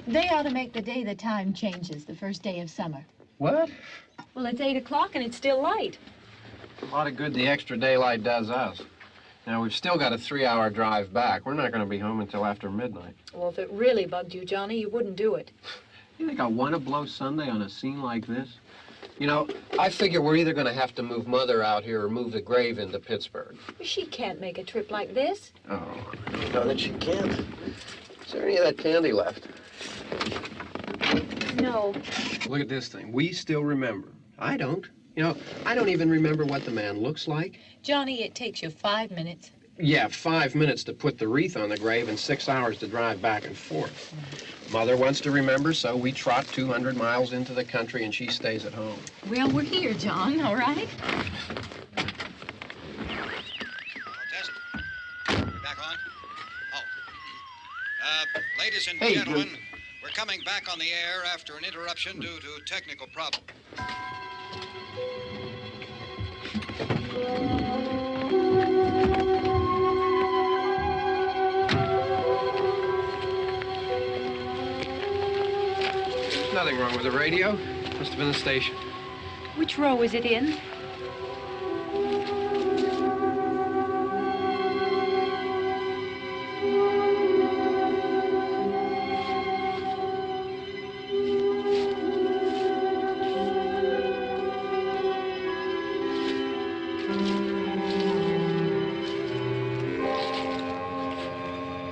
They ought to make the day the time changes, the first day of summer. What? Well, it's 8 o'clock and it's still light. A lot of good the extra daylight does us. Now, we've still got a 3-hour drive back. We're not going to be home until after midnight. Well, if it really bugged you, Johnny, you wouldn't do it. You think I want to blow Sunday on a scene like this? You know, I figure we're either going to have to move Mother out here or move the grave into Pittsburgh. She can't make a trip like this. Oh, I know that she can't. Is there any of that candy left? No. Look at this thing. We still remember. I don't. You know, I don't even remember what the man looks like. Johnny, it takes you 5 minutes. Yeah, 5 minutes to put the wreath on the grave and 6 hours to drive back and forth. Mother wants to remember, so we trot 200 miles into the country and she stays at home. Well, we're here, John, all right? Tess, we're back on? Oh. Ladies and Hey, gentlemen, we're coming back on the air after an interruption due to technical problem. There's nothing wrong with the radio. Must have been the station. Which row is it in?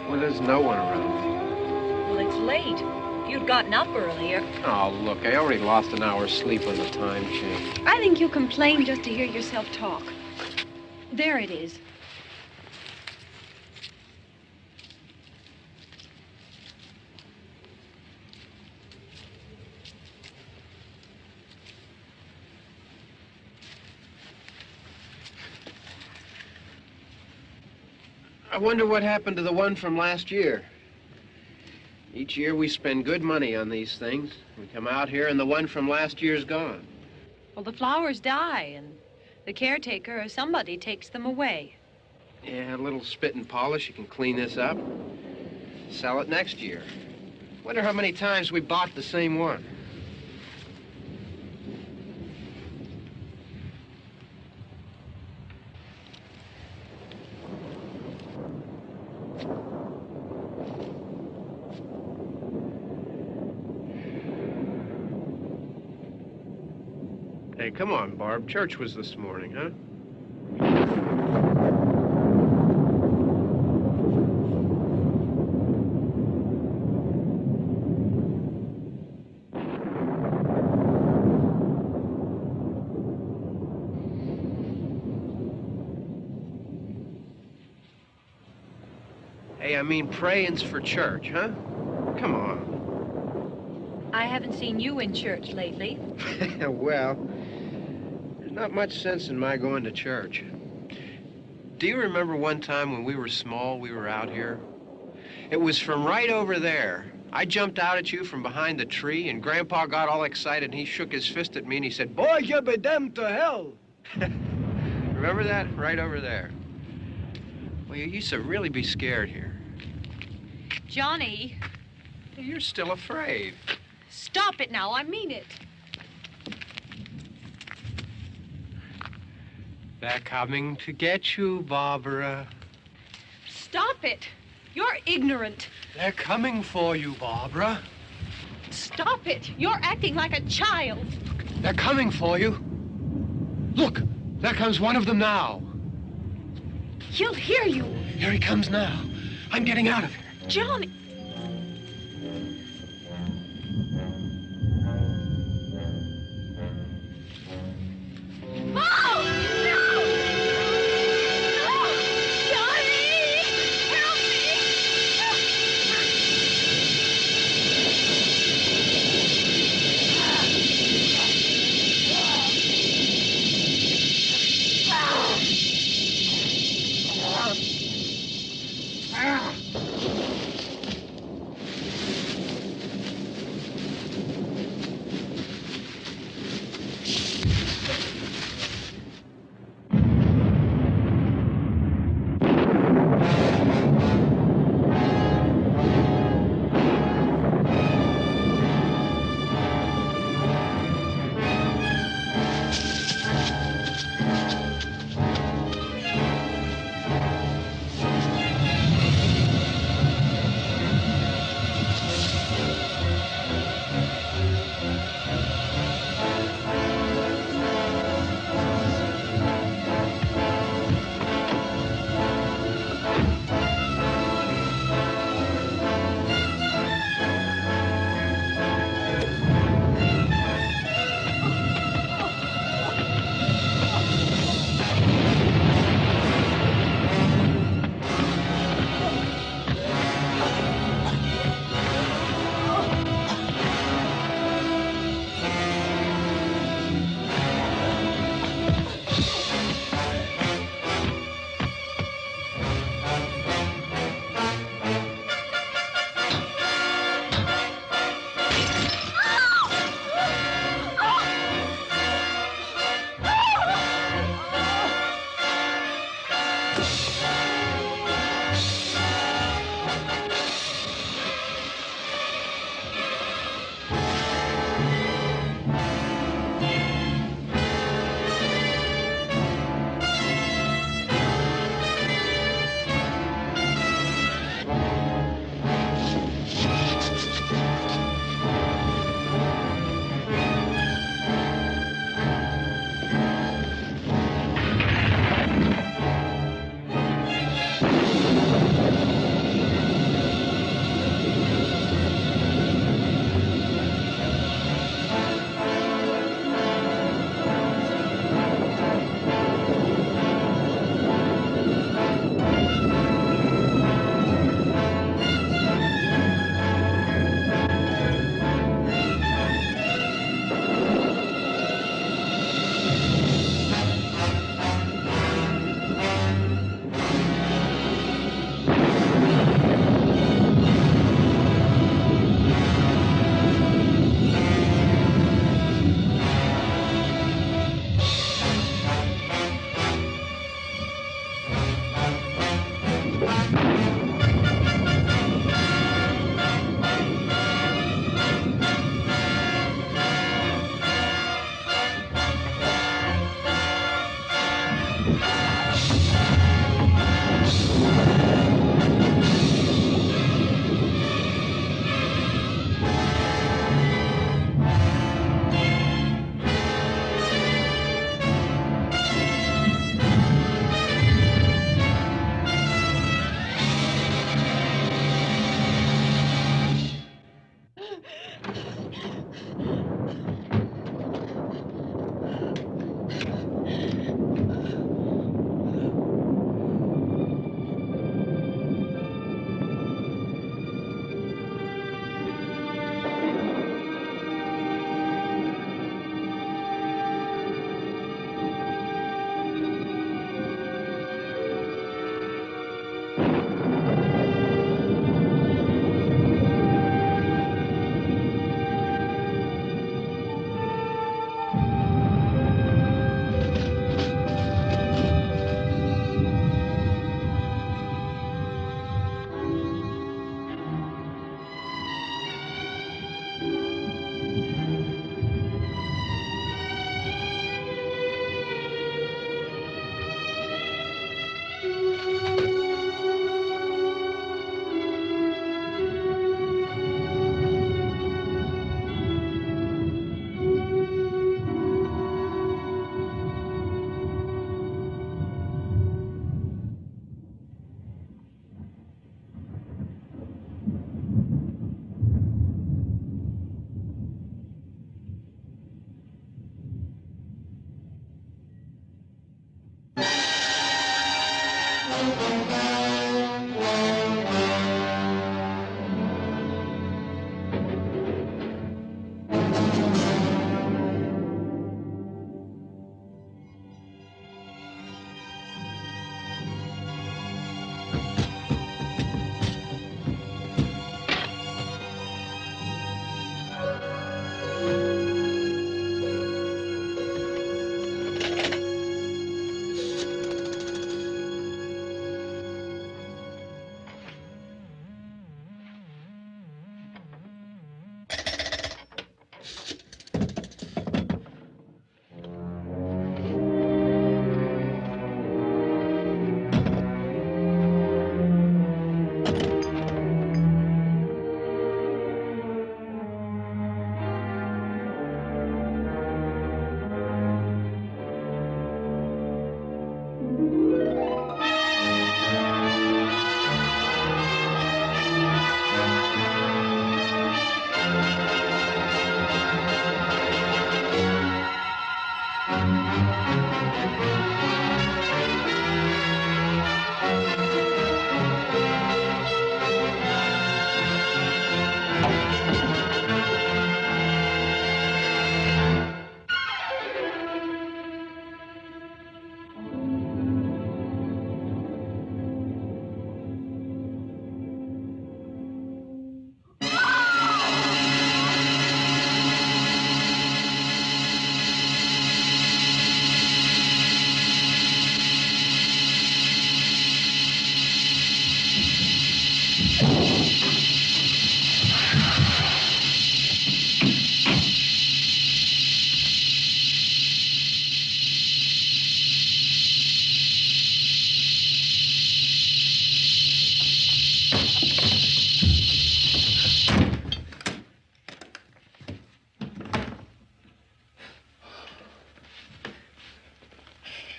Well, there's no one around. Well, it's late. If you'd gotten up earlier. Oh, look, I already lost an hour's sleep on the time change. I think you complain just to hear yourself talk. There it is. I wonder what happened to the one from last year. Each year we spend good money on these things. We come out here and the one from last year's gone. Well, the flowers die, and the caretaker or somebody takes them away. Yeah, a little spit and polish. You can clean this up. Sell it next year. Wonder how many times we bought the same one. Hey, come on, Barb. Church was this morning, huh? Hey, I mean, praying's for church, huh? Come on. I haven't seen you in church lately. Well, there's not much sense in my going to church. Do you remember one time when we were small, we were out here? It was from right over there. I jumped out at you from behind the tree, and Grandpa got all excited, and he shook his fist at me, and he said, "Boy, you'll be damned to hell." Remember that? Right over there. Well, you used to really be scared here. Johnny, You're still afraid. stop it now. I mean it. They're coming to get you, Barbara. Stop it. You're ignorant. They're coming for you, Barbara. Stop it. You're acting like a child. They're coming for you. Look, there comes one of them now. He'll hear you. Here he comes now. I'm getting out of here. Johnny. Oh, no! No! Johnny! Help me!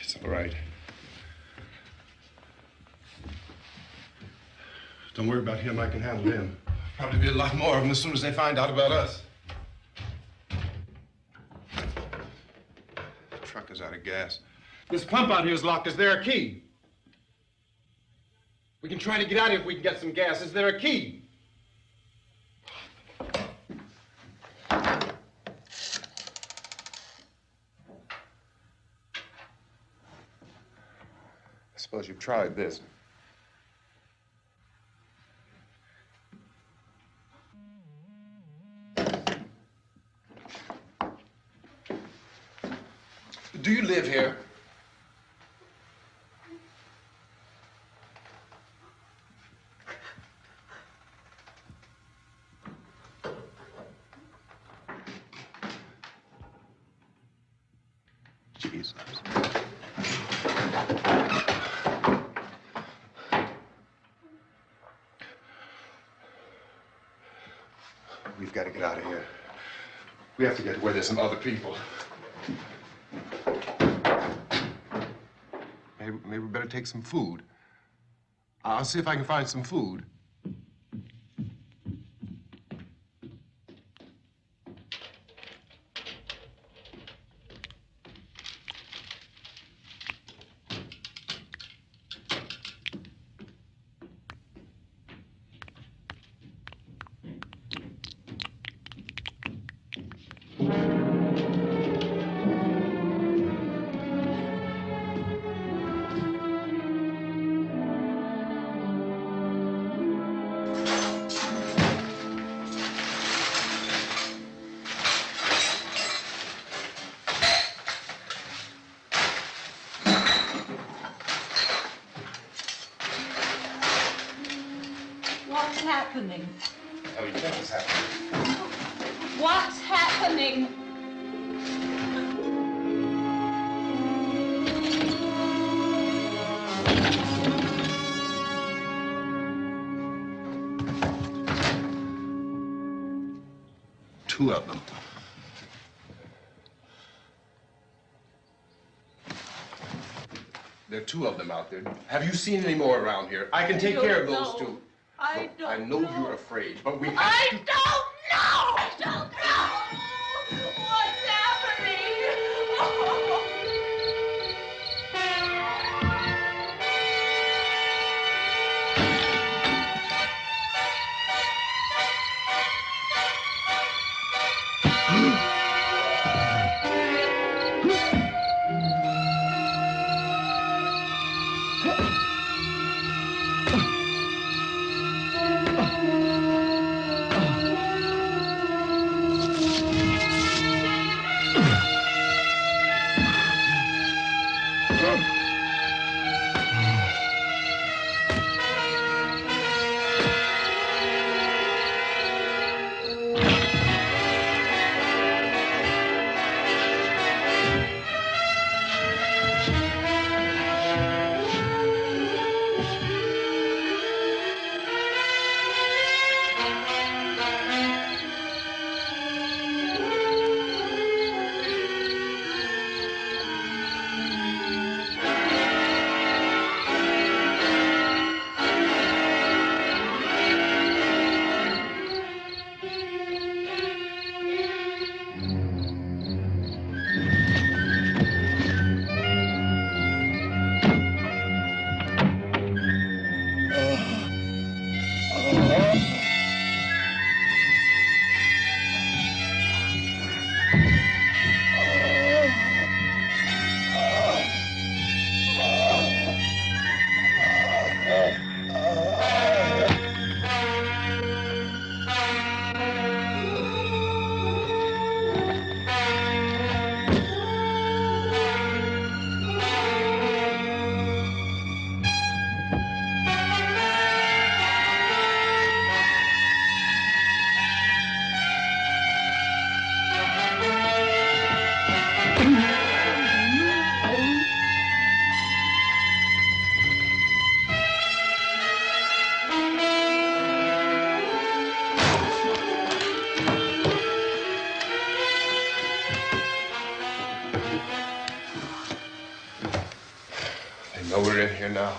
It's all right. Don't worry about him. I can handle him. Probably be a lot more of them as soon as they find out about us. The truck is out of gas. This pump out here is locked. Is there a key? We can try to get out of here if we can get some gas. Is there a key? I suppose you've tried this. Do you live here? Jesus. We've got to get out of here. We have to get where there's some other people. Maybe we better take some food. I'll see if I can find some food. What's happening? Oh, you think it's happening? What's happening? Two of them. There are two of them out there. Have you seen any more around here? I can take care of those two. I Look, I know you're afraid, but we have I to... don't know! I don't know! What's happening? Oh. here now.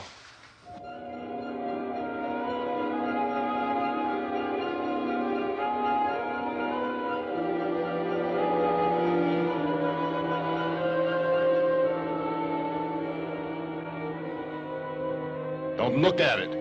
Don't look at it.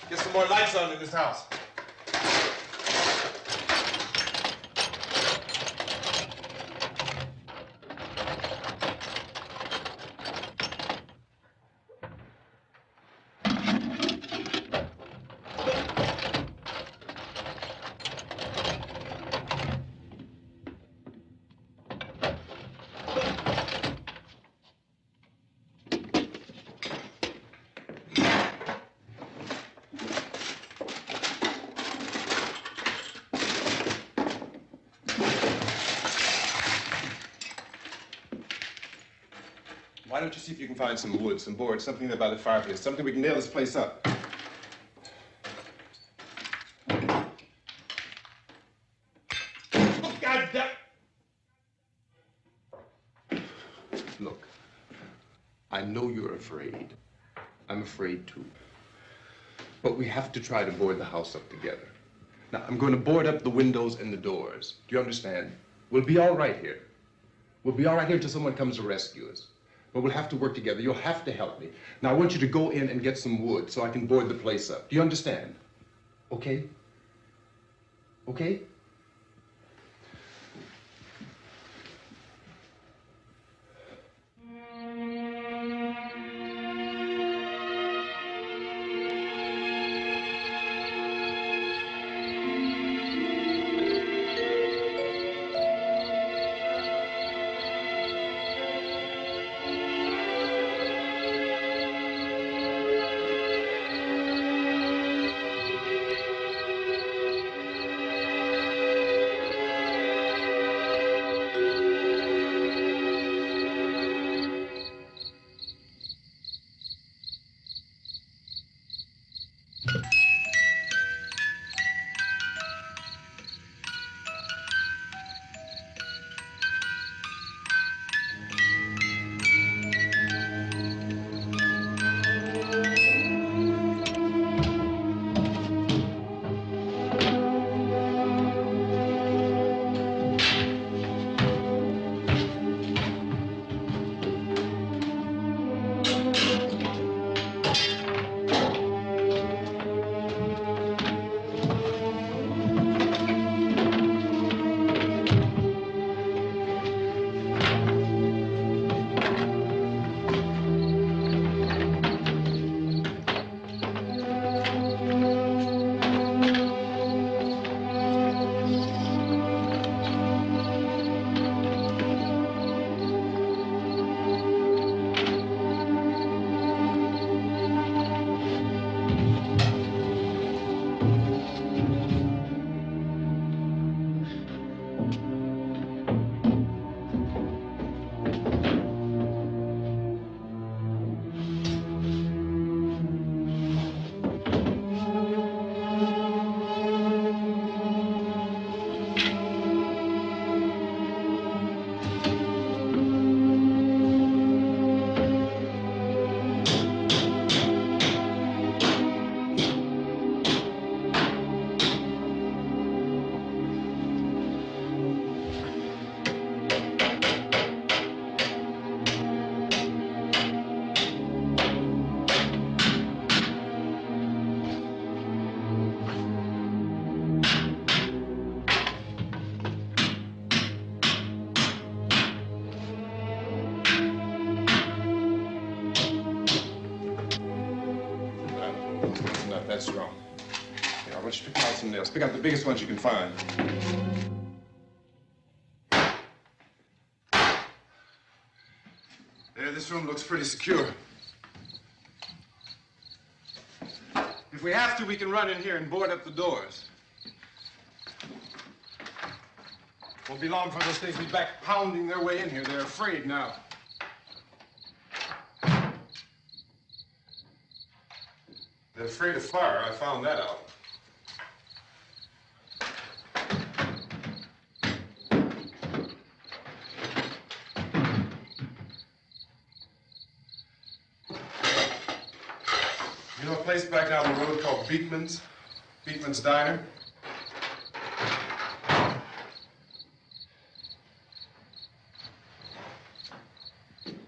Get some more lights on in this house. Why don't you see if you can find some wood, some board, something there by the fireplace, something we can nail this place up. Oh, God damn! Look, I know you're afraid. I'm afraid too. But we have to try to board the house up together. Now, I'm going to board up the windows and the doors. Do you understand? We'll be all right here. We'll be all right here until someone comes to rescue us. But we'll have to work together. You'll have to help me. Now, I want you to go in and get some wood so I can board the place up. Do you understand? Okay? Okay? That's wrong. Yeah, I want you to pick out some nails. Pick out the biggest ones you can find. There, this room looks pretty secure. If we have to, we can run in here and board up the doors. Won't be long before those things be back pounding their way in here. They're afraid now. They're afraid of fire. I found that out. You know a place back down the road called Beekman's? Beekman's Diner?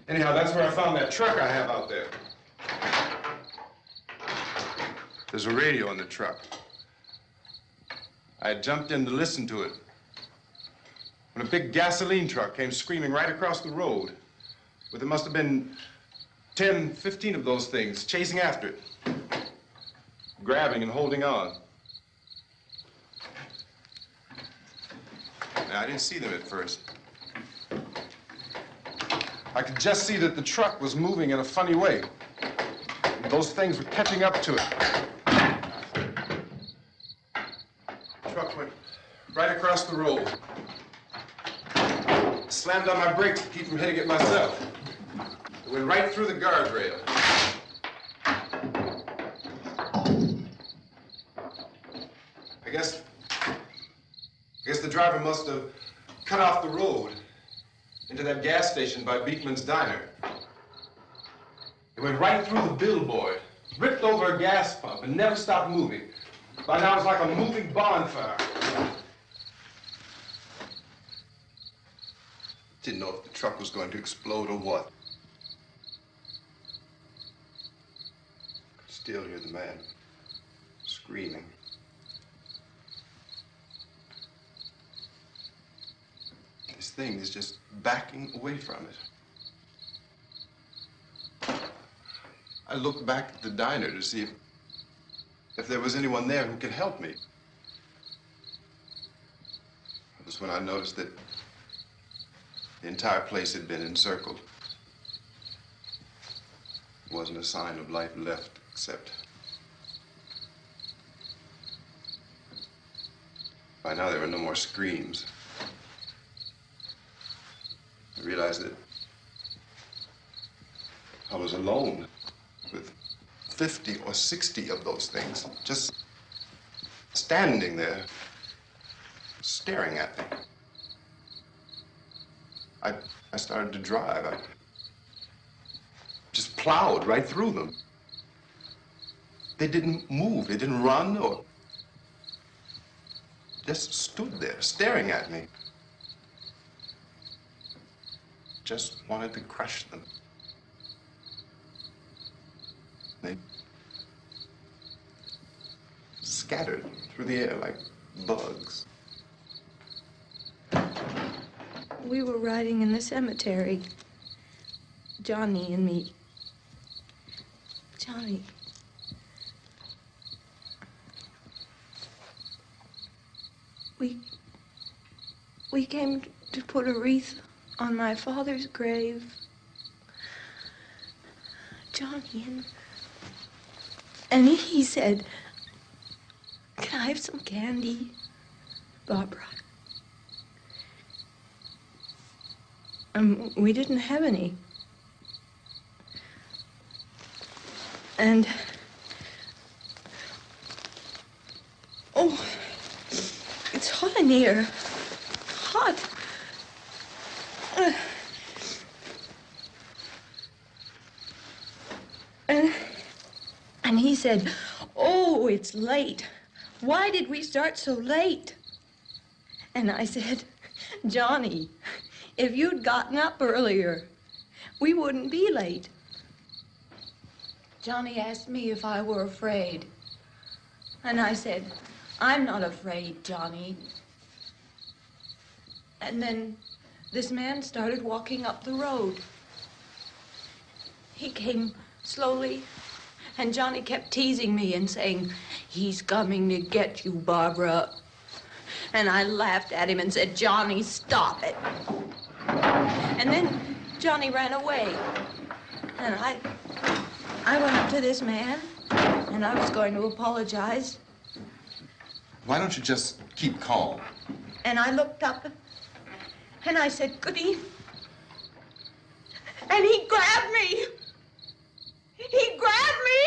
Anyhow, that's where I found that truck I have out there. There's a radio in the truck. I had jumped in to listen to it when a big gasoline truck came screaming right across the road with there must have been 10, 15 of those things chasing after it, grabbing and holding on. Now, I didn't see them at first. I could just see that the truck was moving in a funny way. Those things were catching up to it. The truck went right across the road. Slammed on my brakes to keep from hitting it myself. It went right through the guardrail. I guess the driver must have cut off the road into that gas station by Beekman's Diner. It went right through the billboard, ripped over a gas pump, and never stopped moving. By now, it was like a moving bonfire. Didn't know if the truck was going to explode or what. Could still hear the man screaming. This thing is just backing away from it. I looked back at the diner to see if there was anyone there who could help me. It was when I noticed that the entire place had been encircled. There wasn't a sign of life left except by now there were no more screams. I realized that I was alone with 50 or 60 of those things, just standing there, staring at me. I started to drive. I just plowed right through them. They didn't move. They didn't run or just stood there, staring at me. Just wanted to crush them. They scattered through the air like bugs. We were riding in the cemetery, Johnny and me. Johnny. We came to put a wreath on my father's grave. Johnny, and he said, "Can I have some candy, Barbara?" We didn't have any. And, oh, it's hot in here. Hot. And he said, "Oh, it's late. Why did we start so late?" And I said, "Johnny, if you'd gotten up earlier, we wouldn't be late." Johnny asked me if I were afraid. And I said, "I'm not afraid, Johnny." And then this man started walking up the road. He came slowly And Johnny kept teasing me and saying, "He's coming to get you, Barbara." And I laughed at him and said, "Johnny, stop it." And then Johnny ran away. And I went up to this man, and I was going to apologize. Why don't you just keep calm? And I looked up, and I said, "Good evening." And he grabbed me. He grabbed me,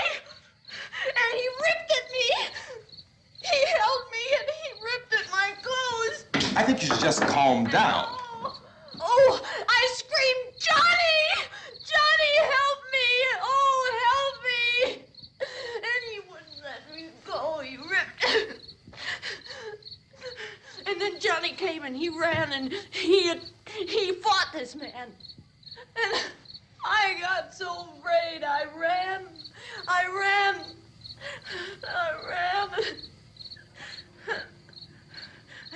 and he ripped at me. He held me, and he ripped at my clothes. I think you should just calm down. Oh, I screamed, "Johnny! Johnny, help me! Oh, help me!" And he wouldn't let me go. He ripped. And then Johnny came and he ran and he fought this man. And I got so afraid. I ran.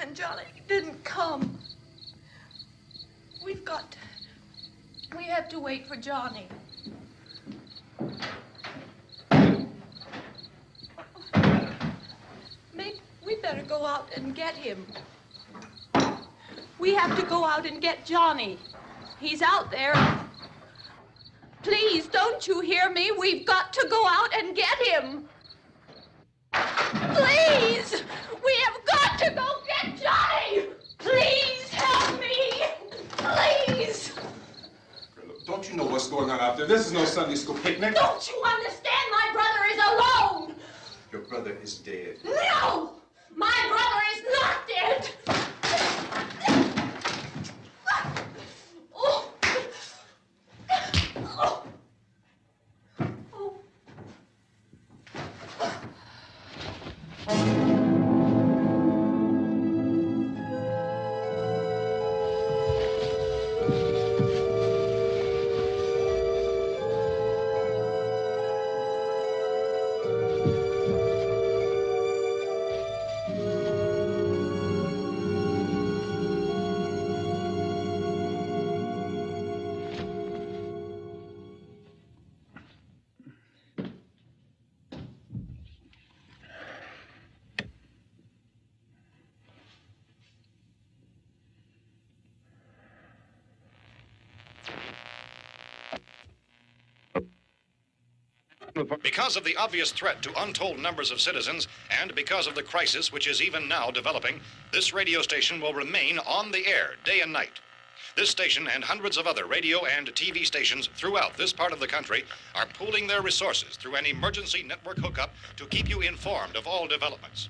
And Johnny didn't come. We have to wait for Johnny. Maybe we better go out and get him. We have to go out and get Johnny. He's out there. Please, don't you hear me? We've got to go out and get him. Please! We have got to go get Johnny! Please help me! Please! Don't you know what's going on out there? This is no Sunday school picnic. Don't you understand? My brother is alone! Your brother is dead. No! My brother is not dead! Oh. Oh. Because of the obvious threat to untold numbers of citizens, and because of the crisis which is even now developing, this radio station will remain on the air day and night. This station and hundreds of other radio and TV stations throughout this part of the country are pooling their resources through an emergency network hookup to keep you informed of all developments.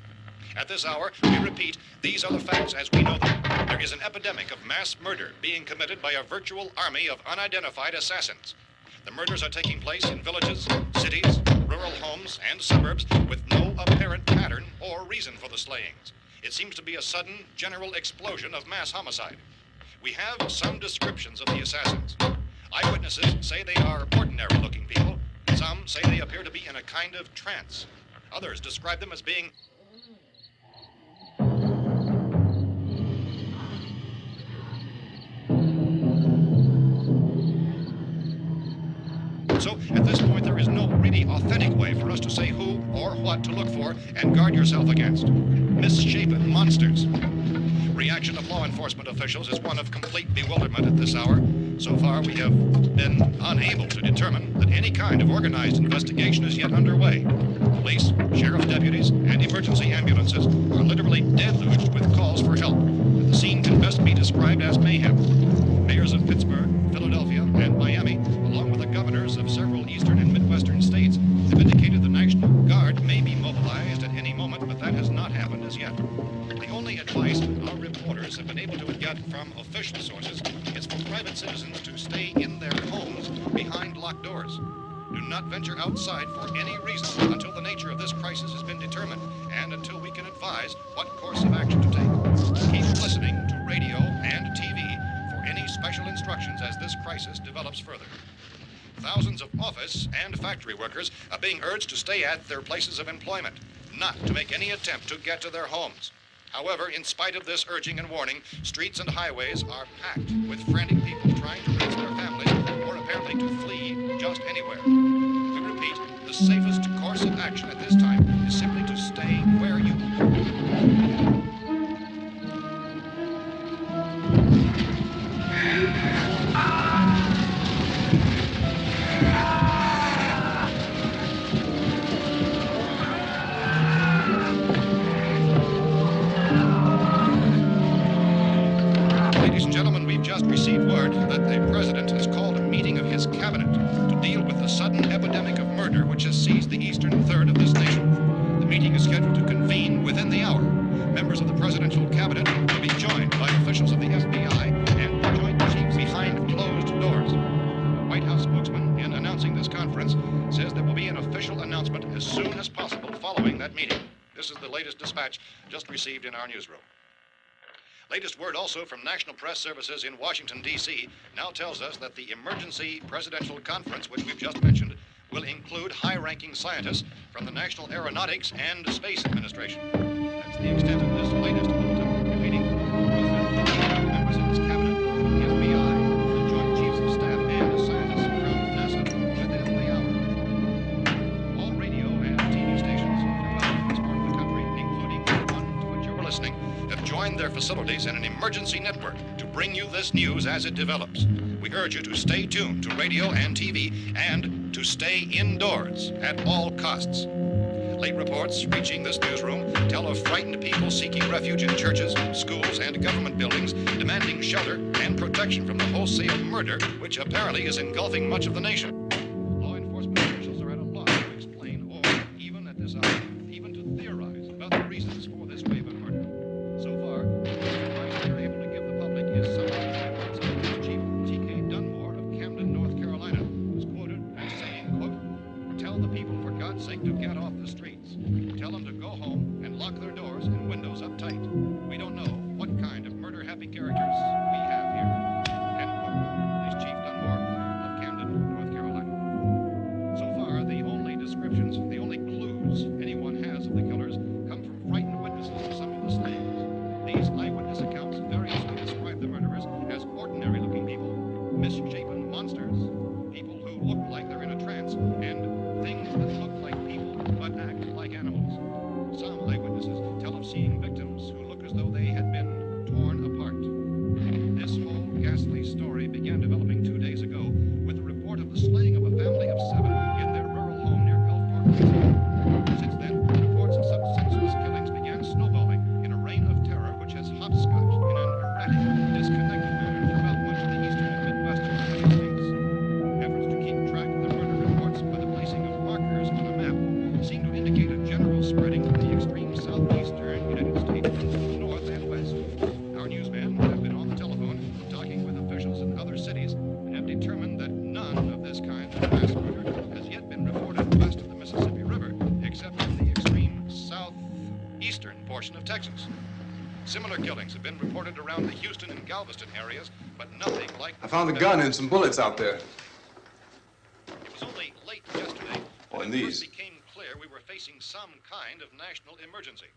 At this hour, we repeat, these are the facts as we know them. There is an epidemic of mass murder being committed by a virtual army of unidentified assassins. The murders are taking place in villages, cities, rural homes, and suburbs with no apparent pattern or reason for the slayings. It seems to be a sudden, general explosion of mass homicide. We have some descriptions of the assassins. Eyewitnesses say they are ordinary-looking people. Some say they appear to be in a kind of trance. Others describe them as being So, at this point, there is no really authentic way for us to say who or what to look for and guard yourself against. Misshapen monsters. Reaction of law enforcement officials is one of complete bewilderment at this hour. So far, we have been unable to determine that any kind of organized investigation is yet underway. Police, sheriff deputies, and emergency ambulances are literally deluged with calls for help. The scene can best be described as mayhem. Mayors of Pittsburgh, Philadelphia, and Miami, along with the governors of several eastern and midwestern states, have indicated the National Guard may be mobilized at any moment, but that has not happened as yet. The only advice our reporters have been able to get from official sources is for private citizens to stay in their homes behind locked doors. Do not venture outside for any reason until the nature of this crisis has been determined and until we can advise what course of action to take. Keep listening to radio and TV for any special instructions as this crisis develops further. Thousands of office and factory workers are being urged to stay at their places of employment, not to make any attempt to get to their homes. However, in spite of this urging and warning, streets and highways are packed with frantic people trying to reach their families or apparently to flee just anywhere. We repeat, repeat, the safest course of action at this time is simply to stay where you are. Ladies and gentlemen, we've just received word that the President has called a meeting of his cabinet to deal with the sudden epidemic of murder which has seized the eastern third of this nation. The meeting is scheduled to convene within the hour. Members of the presidential cabinet will be joined by officials of the FBI and the Joint Chiefs behind closed doors. The White House spokesman, in announcing this conference, says there will be an official announcement as soon as possible following that meeting. This is the latest dispatch just received in our newsroom. Latest word also from National Press Services in Washington, D.C. now tells us that the emergency presidential conference, which we've just mentioned, will include high-ranking scientists from the National Aeronautics and Space Administration. That's the extent of this latest bulletin. Repeating, the President, members of his cabinet, the FBI, the Joint Chiefs of Staff, and scientists from NASA within the hour. All radio and TV stations throughout this part of the country, including the one to which you're listening, have joined their facilities in an emergency network to bring you this news as it develops. We urge you to stay tuned to radio and TV and to stay indoors at all costs. Late reports reaching this newsroom tell of frightened people seeking refuge in churches, schools, and government buildings, demanding shelter and protection from the wholesale murder which apparently is engulfing much of the nation. Law enforcement officials are at a loss to explain or, even at this hour, even to theorize about the reasons for this wave of murder. So far, the advice they're able to give the public is some of the statements of Chief T.K. Dunmore of Camden, North Carolina, who's quoted as saying, quote, "Tell the people, for God's sake, to get off the streets. Tell them to go home and lock their doors and windows up tight. We don't know what kind of murder-happy characters we have here." End quote. This Chief Dunmore of Camden, North Carolina. So far, the only descriptions, the only clues anyone has of the killers come from frightened witnesses of some of the slayings. These eyewitness accounts variously describe the murderers as ordinary-looking people, misshapen monsters, people who look like they're in a trance, and things that look like people but act like animals. Some eyewitnesses tell of seeing victims who look as though they had been torn apart. This whole ghastly story began developing 2 days ago with the report of the slaying of a family of 7 in their rural home near Gulfport, Louisiana. Since then, reports of such senseless killings began snowballing in a reign of terror which has hopscotched in an erratic, disconnected manner throughout much of the eastern and midwestern United States. Efforts to keep track of the murder reports by the placing of markers on a map seem to indicate a general spreading of the extreme southeastern United States into the north and west. Our newsmen have been on the telephone talking with officials in other cities and have determined that none of this kind of mass murder has yet been reported west of the Mississippi River, except in the extreme southeastern portion of Texas. Similar killings have been reported around the Houston and Galveston areas, but nothing like... I found a gun and some bullets out there. It was only late yesterday Oh, that and it these. first became clear we were facing some kind of national emergency.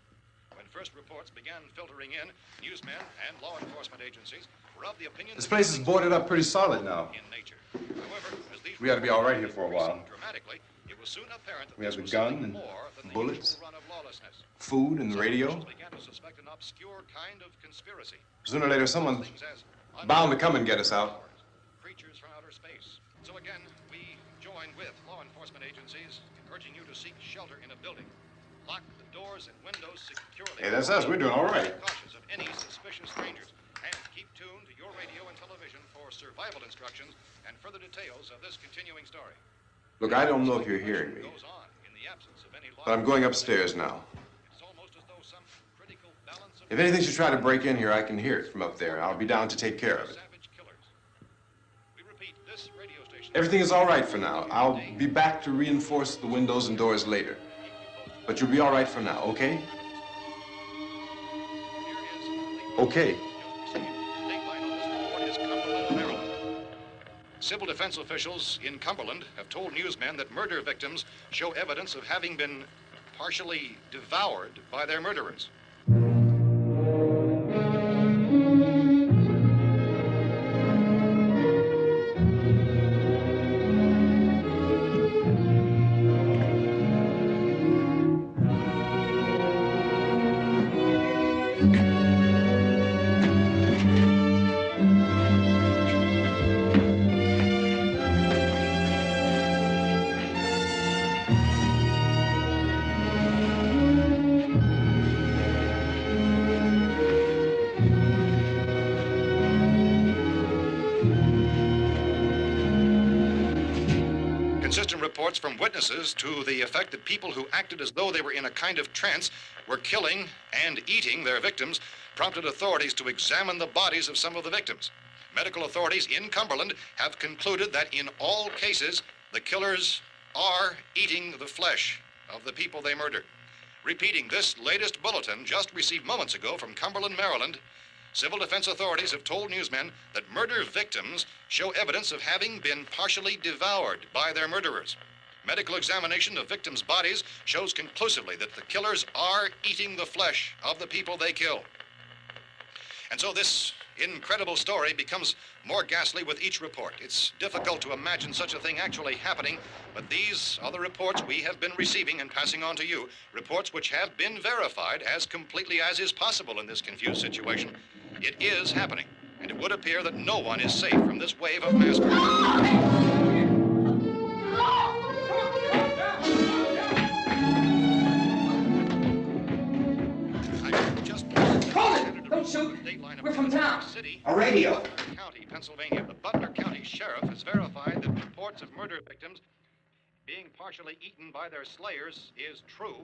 When first reports began filtering in, newsmen and law enforcement agencies were of the opinion... This place is boarded up pretty solid now. ...in nature. However, as these We ought to be all right here for a while. dramatically, it was soon apparent that We have this the was gun something and more than the bullets, usual run of lawlessness. food and the Some radio. officials began to suspect an obscure kind of conspiracy. Sooner or later, someone's Things as bound to come and get us out. creatures from outer space. So again, we join with law enforcement agencies in urging you to seek shelter in a building. Lock the doors and windows securely. Hey, that's us. We're doing all right. Be cautious of any suspicious strangers. And keep tuned to your radio and television for survival instructions and further details of this continuing story. Look, I don't know if you're hearing me, Goes on in the absence of any law. but I'm going upstairs now. It's almost as though some critical balance of If anything should try to break in here, I can hear it from up there. I'll be down to take care of it. savage killers. We repeat, this radio station... Everything is all right for now. I'll be back to reinforce the windows and doors later. But you'll be all right for now, okay? Okay. Civil defense officials in Cumberland have told newsmen that murder victims show evidence of having been partially devoured by their murderers. Consistent reports from witnesses to the effect that people who acted as though they were in a kind of trance were killing and eating their victims prompted authorities to examine the bodies of some of the victims. Medical authorities in Cumberland have concluded that in all cases, the killers are eating the flesh of the people they murdered. Repeating this latest bulletin just received moments ago from Cumberland, Maryland, civil defense authorities have told newsmen that murder victims show evidence of having been partially devoured by their murderers. Medical examination of victims' bodies shows conclusively that the killers are eating the flesh of the people they kill. And so this incredible story becomes more ghastly with each report. It's difficult to imagine such a thing actually happening, but these are the reports we have been receiving and passing on to you, reports which have been verified as completely as is possible in this confused situation. It is happening, and it would appear that no one is safe from this wave of mass murder. Don't shoot. We're from town. A radio. County, Pennsylvania. The Butler County Sheriff has verified that reports of murder victims being partially eaten by their slayers is true.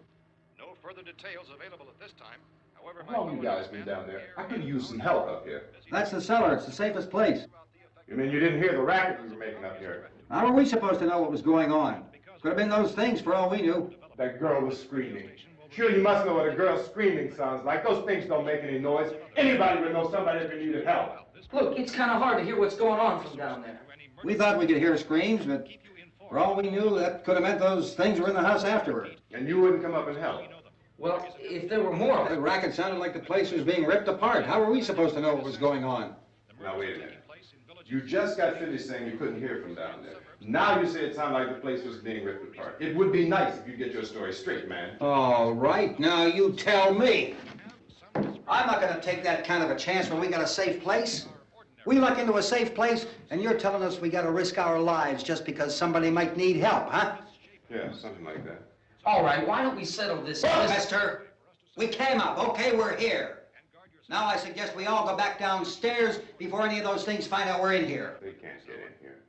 No further details available at this time. However, How long you guys been down there? I could use some help up here. That's the cellar. It's the safest place. You mean you didn't hear the racket we were making up here? How were we supposed to know what was going on? Could have been those things for all we knew. That girl was screaming. Sure, you must know what a girl screaming sounds like. Those things don't make any noise. Anybody would know somebody if they needed help. Look, it's kind of hard to hear what's going on from down there. We thought we could hear screams, but for all we knew, that could have meant those things were in the house afterward. And you wouldn't come up and help? Well, if there were more... The racket sounded like the place was being ripped apart. How were we supposed to know what was going on? Now, wait a minute. You just got finished saying you couldn't hear from down there. Now you say it sounded like the place was being ripped apart. It would be nice if you get your story straight, man. All right, now you tell me. I'm not going to take that kind of a chance when we got a safe place. We luck into a safe place, and you're telling us we got to risk our lives just because somebody might need help, huh? Yeah, something like that. All right, why don't we settle this? Look, mister, we came up. Okay, we're here. Now I suggest we all go back downstairs before any of those things find out we're in here. They can't get in here.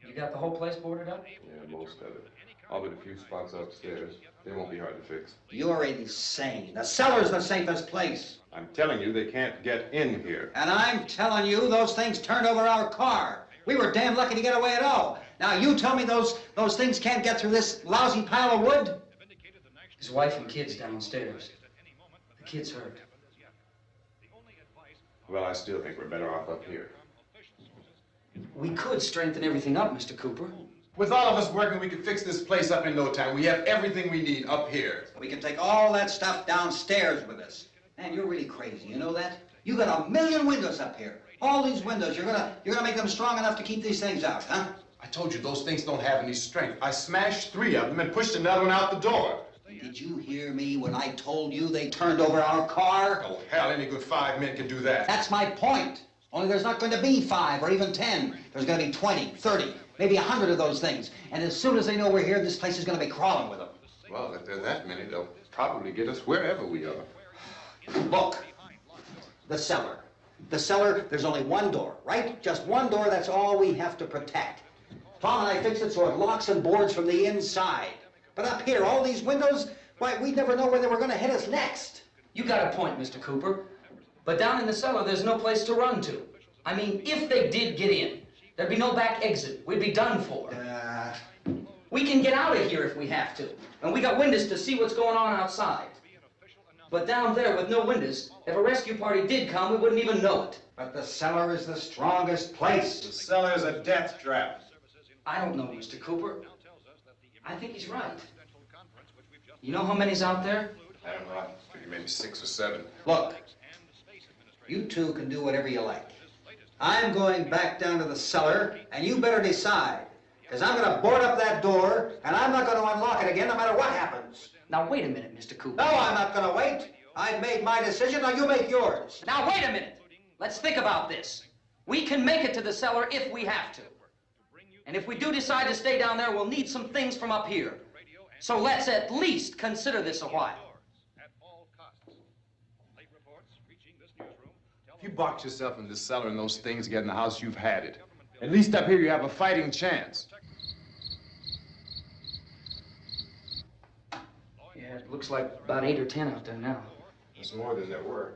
You got the whole place boarded up? Yeah, most of it. All but a few spots upstairs. They won't be hard to fix. You're insane. The cellar's the safest place. I'm telling you, they can't get in here. And I'm telling you, those things turned over our car. We were damn lucky to get away at all. Now you tell me those things can't get through this lousy pile of wood? His wife and kids downstairs. The kid's hurt. Well, I still think we're better off up here. We could strengthen everything up, Mr. Cooper. With all of us working, we could fix this place up in no time. We have everything we need up here. We can take all that stuff downstairs with us. Man, you're really crazy, you know that? You got 1 million windows up here. All these windows, you're gonna make them strong enough to keep these things out, huh? I told you those things don't have any strength. I smashed 3 of them and pushed another one out the door. Did you hear me when I told you they turned over our car? Oh, hell, any good 5 men can do that. That's my point. Only there's not going to be 5 or even 10. There's going to be 20, 30, maybe 100 of those things. And as soon as they know we're here, this place is going to be crawling with them. Well, if there are that many, they'll probably get us wherever we are. Look, the cellar. The cellar, there's only one door, right? Just one door, that's all we have to protect. Tom and I fixed it so it locks and boards from the inside. But up here, all these windows, why, we'd never know where they were going to hit us next. You got a point, Mr. Cooper. But down in the cellar, there's no place to run to. I mean, if they did get in, there'd be no back exit. We'd be done for. We can get out of here if we have to. And we got windows to see what's going on outside. But down there with no windows, if a rescue party did come, we wouldn't even know it. But the cellar is the strongest place. The cellar's a death trap. I don't know, Mr. Cooper. I think he's right. You know how many's out there? I don't know. I figure maybe 6 or 7. Look, you two can do whatever you like. I'm going back down to the cellar, and you better decide. Because I'm going to board up that door, and I'm not going to unlock it again no matter what happens. Now, wait a minute, Mr. Cooper. No, I'm not going to wait. I've made my decision, now you make yours. Now, wait a minute. Let's think about this. We can make it to the cellar if we have to. And if we do decide to stay down there, we'll need some things from up here. So let's at least consider this a while. If you box yourself in this cellar and those things get in the house, you've had it. At least up here you have a fighting chance. Yeah, it looks like about 8 or 10 out there now. There's more than there were.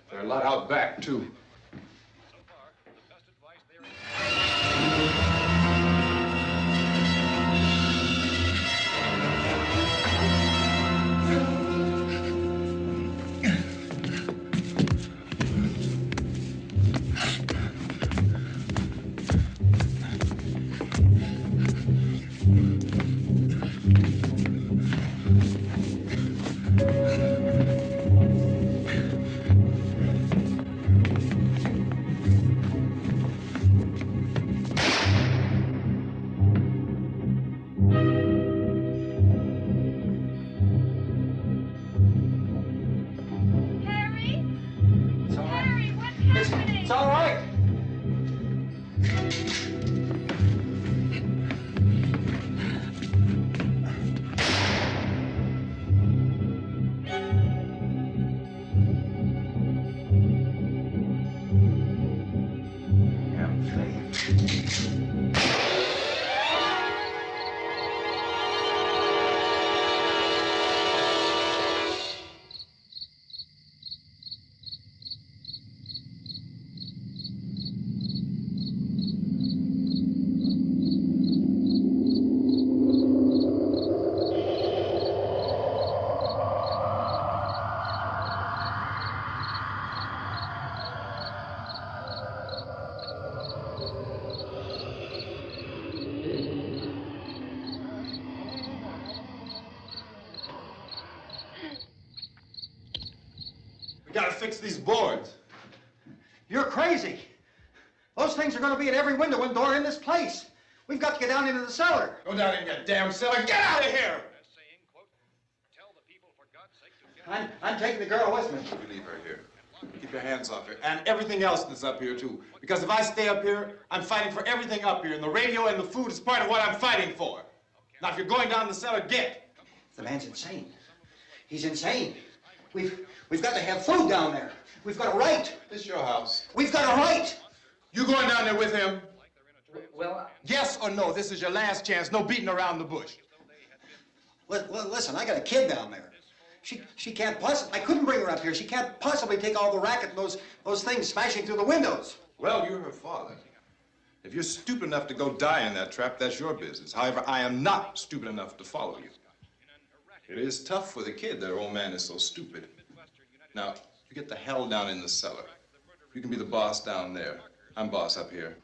There are a lot out back, too. It's all right. We gotta fix these boards. You're crazy. Those things are going to be at every window and door in this place. We've got to get down into the cellar. Go down in your damn cellar. Get out of here! I'm taking the girl with me. You leave her here. Keep your hands off her. And everything else that's up here, too. Because if I stay up here, I'm fighting for everything up here. And the radio and the food is part of what I'm fighting for. Now, if you're going down the cellar, get. The man's insane. He's insane. We've got to have food down there. We've got a right. This is your house. We've got a right. You going down there with him? Well, Yes or no? This is your last chance. No beating around the bush. Listen, I got a kid down there. She can't possibly, I couldn't bring her up here. She can't possibly take all the racket and those things smashing through the windows. Well, you're her father. If you're stupid enough to go die in that trap, that's your business. However, I am not stupid enough to follow you. It is tough for the kid that old man is so stupid. Now, you get the hell down in the cellar. You can be the boss down there. I'm boss up here.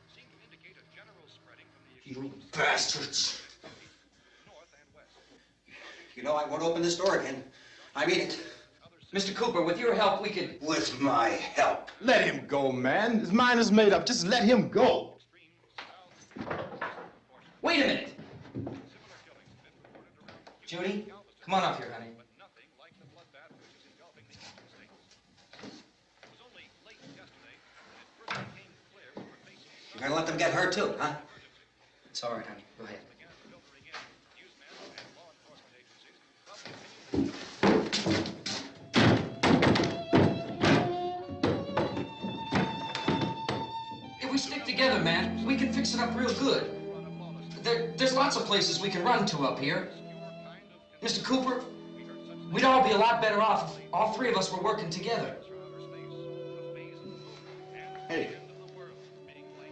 You bastards. You know, I won't open this door again. I mean it. Mr. Cooper, with your help, we could... With my help. Let him go, man. His mind is made up. Just let him go. Wait a minute. Judy, come on up here, honey. You're gonna let them get hurt too, huh? It's all right, honey. Go ahead. If we stick together, man, we can fix it up real good. There's lots of places we can run to up here. Mr. Cooper, we'd all be a lot better off if all three of us were working together. Hey.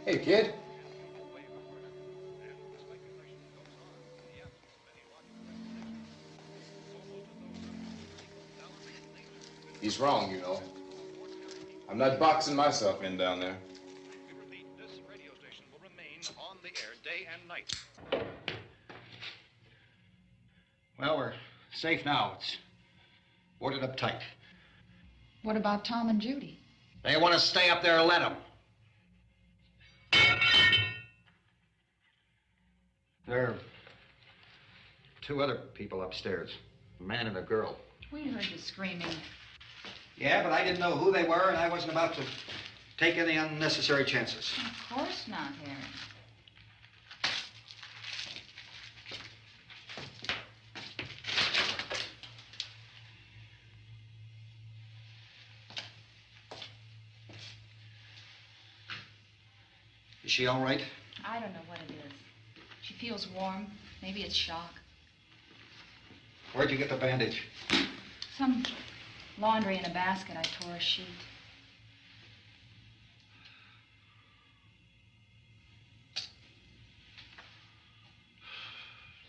Hey, kid. He's wrong, you know. I'm not boxing myself in down there. This radio station will remain on the air day and night. Well, we're safe now. It's boarded up tight. What about Tom and Judy? They want to stay up there, let them. There are two other people upstairs, a man and a girl. We heard you screaming. Yeah, but I didn't know who they were, and I wasn't about to take any unnecessary chances. Of course not, Harry. Is she all right? I don't know what it is. She feels warm. Maybe it's shock. Where'd you get the bandage? Some laundry in a basket. I tore a sheet.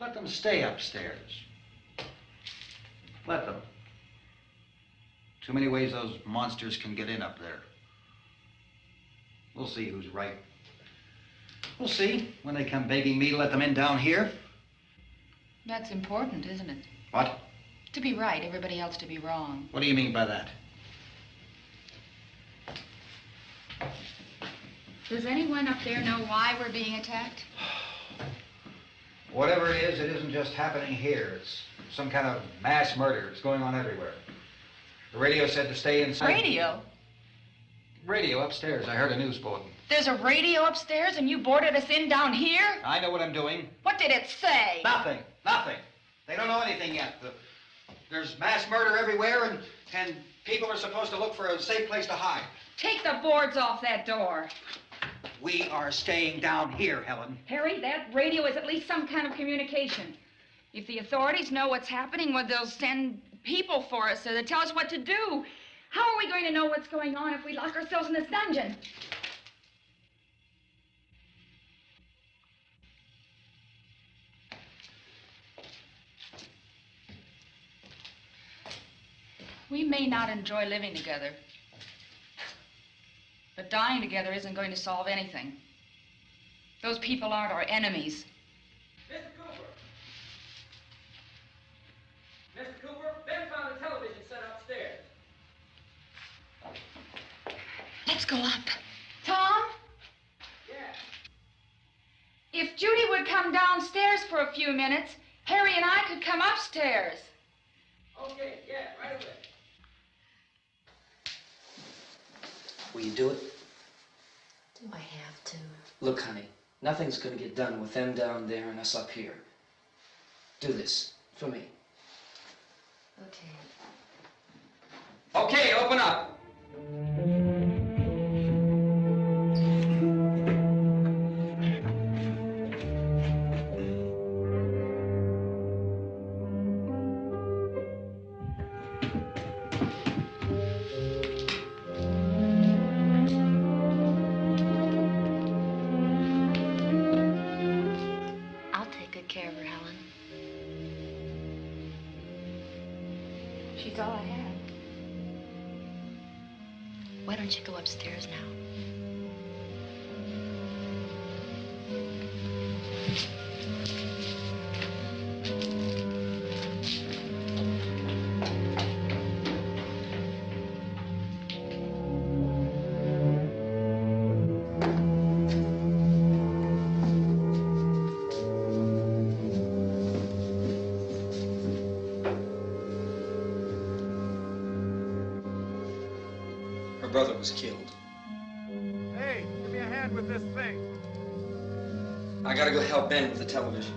Let them stay upstairs. Let them. Too many ways those monsters can get in up there. We'll see who's right. We'll see when they come begging me to let them in down here. That's important, isn't it? What? To be right, everybody else to be wrong. What do you mean by that? Does anyone up there know why we're being attacked? Whatever it isn't just happening here. It's some kind of mass murder. It's going on everywhere. The radio said to stay inside. Radio? Radio upstairs. I heard a news bulletin. There's a radio upstairs and you boarded us in down here? I know what I'm doing. What did it say? Nothing. Nothing. They don't know anything yet. There's mass murder everywhere, and people are supposed to look for a safe place to hide. Take the boards off that door. We are staying down here, Helen. Harry, that radio is at least some kind of communication. If the authorities know what's happening, well, they'll send people for us so they'll tell us what to do. How are we going to know what's going on if we lock ourselves in this dungeon? We may not enjoy living together, but dying together isn't going to solve anything. Those people aren't our enemies. Mr. Cooper! Mr. Cooper, Ben found a television set upstairs. Let's go up. Tom? Yeah. If Judy would come downstairs for a few minutes, Harry and I could come upstairs. Okay, yeah, right away. Will you do it? Do I have to? Look, honey, nothing's gonna get done with them down there and us up here. Do this for me. Okay. Okay, open up. I'll take good care of her, Helen. She's all I have. Why don't you go upstairs now? Her brother was killed. Hey, give me a hand with this thing. I gotta go help Ben with the television.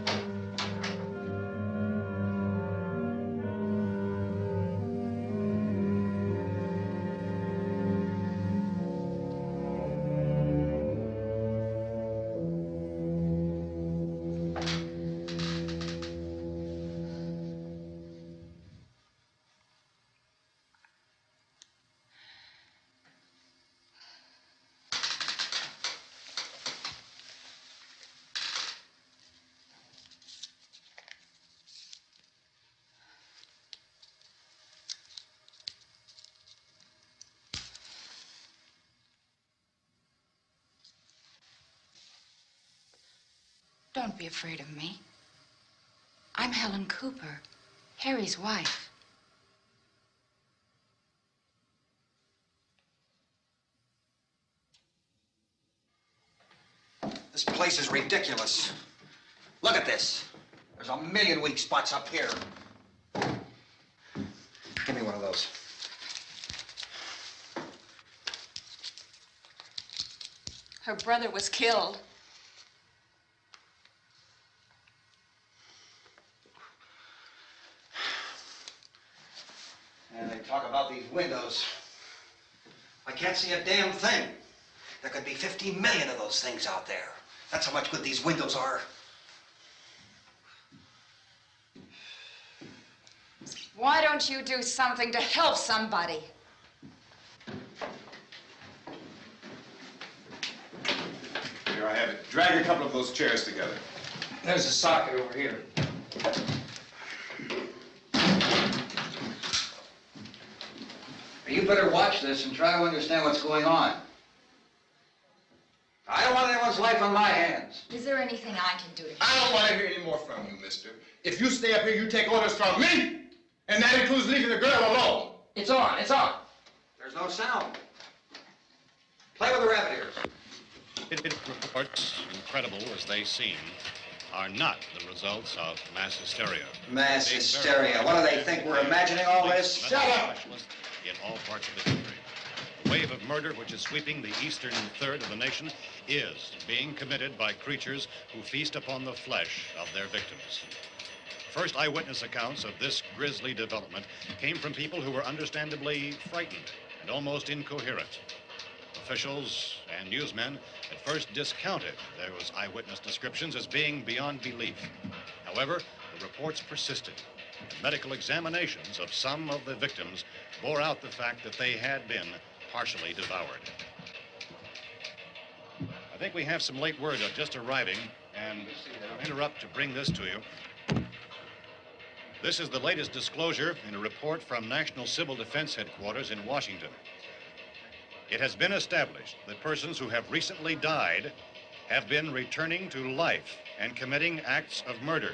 Don't be afraid of me. I'm Helen Cooper, Harry's wife. This place is ridiculous. Look at this. There's a million weak spots up here. windows. Her brother was killed. And they talk about these windows. I can't see a damn thing. There could be 15 million of those things out there. That's how much good these windows are. Why don't you do something to help somebody? Here I have it. Drag a couple of those chairs together. There's a socket over here. You better watch this and try to understand what's going on. I don't want anyone's life on my hands. Is there anything I can do to help? I don't want to hear any more from you, mister. If you stay up here, you take orders from me. And that includes leaving the girl alone. It's on, it's on. There's no sound. Play with the rabbit ears. Reports, incredible as they seem, are not the results of mass hysteria. Mass hysteria. What do they think? We're imagining all this? Shut up! In all parts of the country. The wave of murder which is sweeping the eastern third of the nation is being committed by creatures who feast upon the flesh of their victims. First eyewitness accounts of this grisly development came from people who were understandably frightened and almost incoherent. Officials and newsmen at first discounted those eyewitness descriptions as being beyond belief. However, the reports persisted. And medical examinations of some of the victims bore out the fact that they had been partially devoured. I think we have some late word just arriving, and I'll interrupt to bring this to you. This is the latest disclosure in a report from National Civil Defense Headquarters in Washington. It has been established that persons who have recently died have been returning to life and committing acts of murder.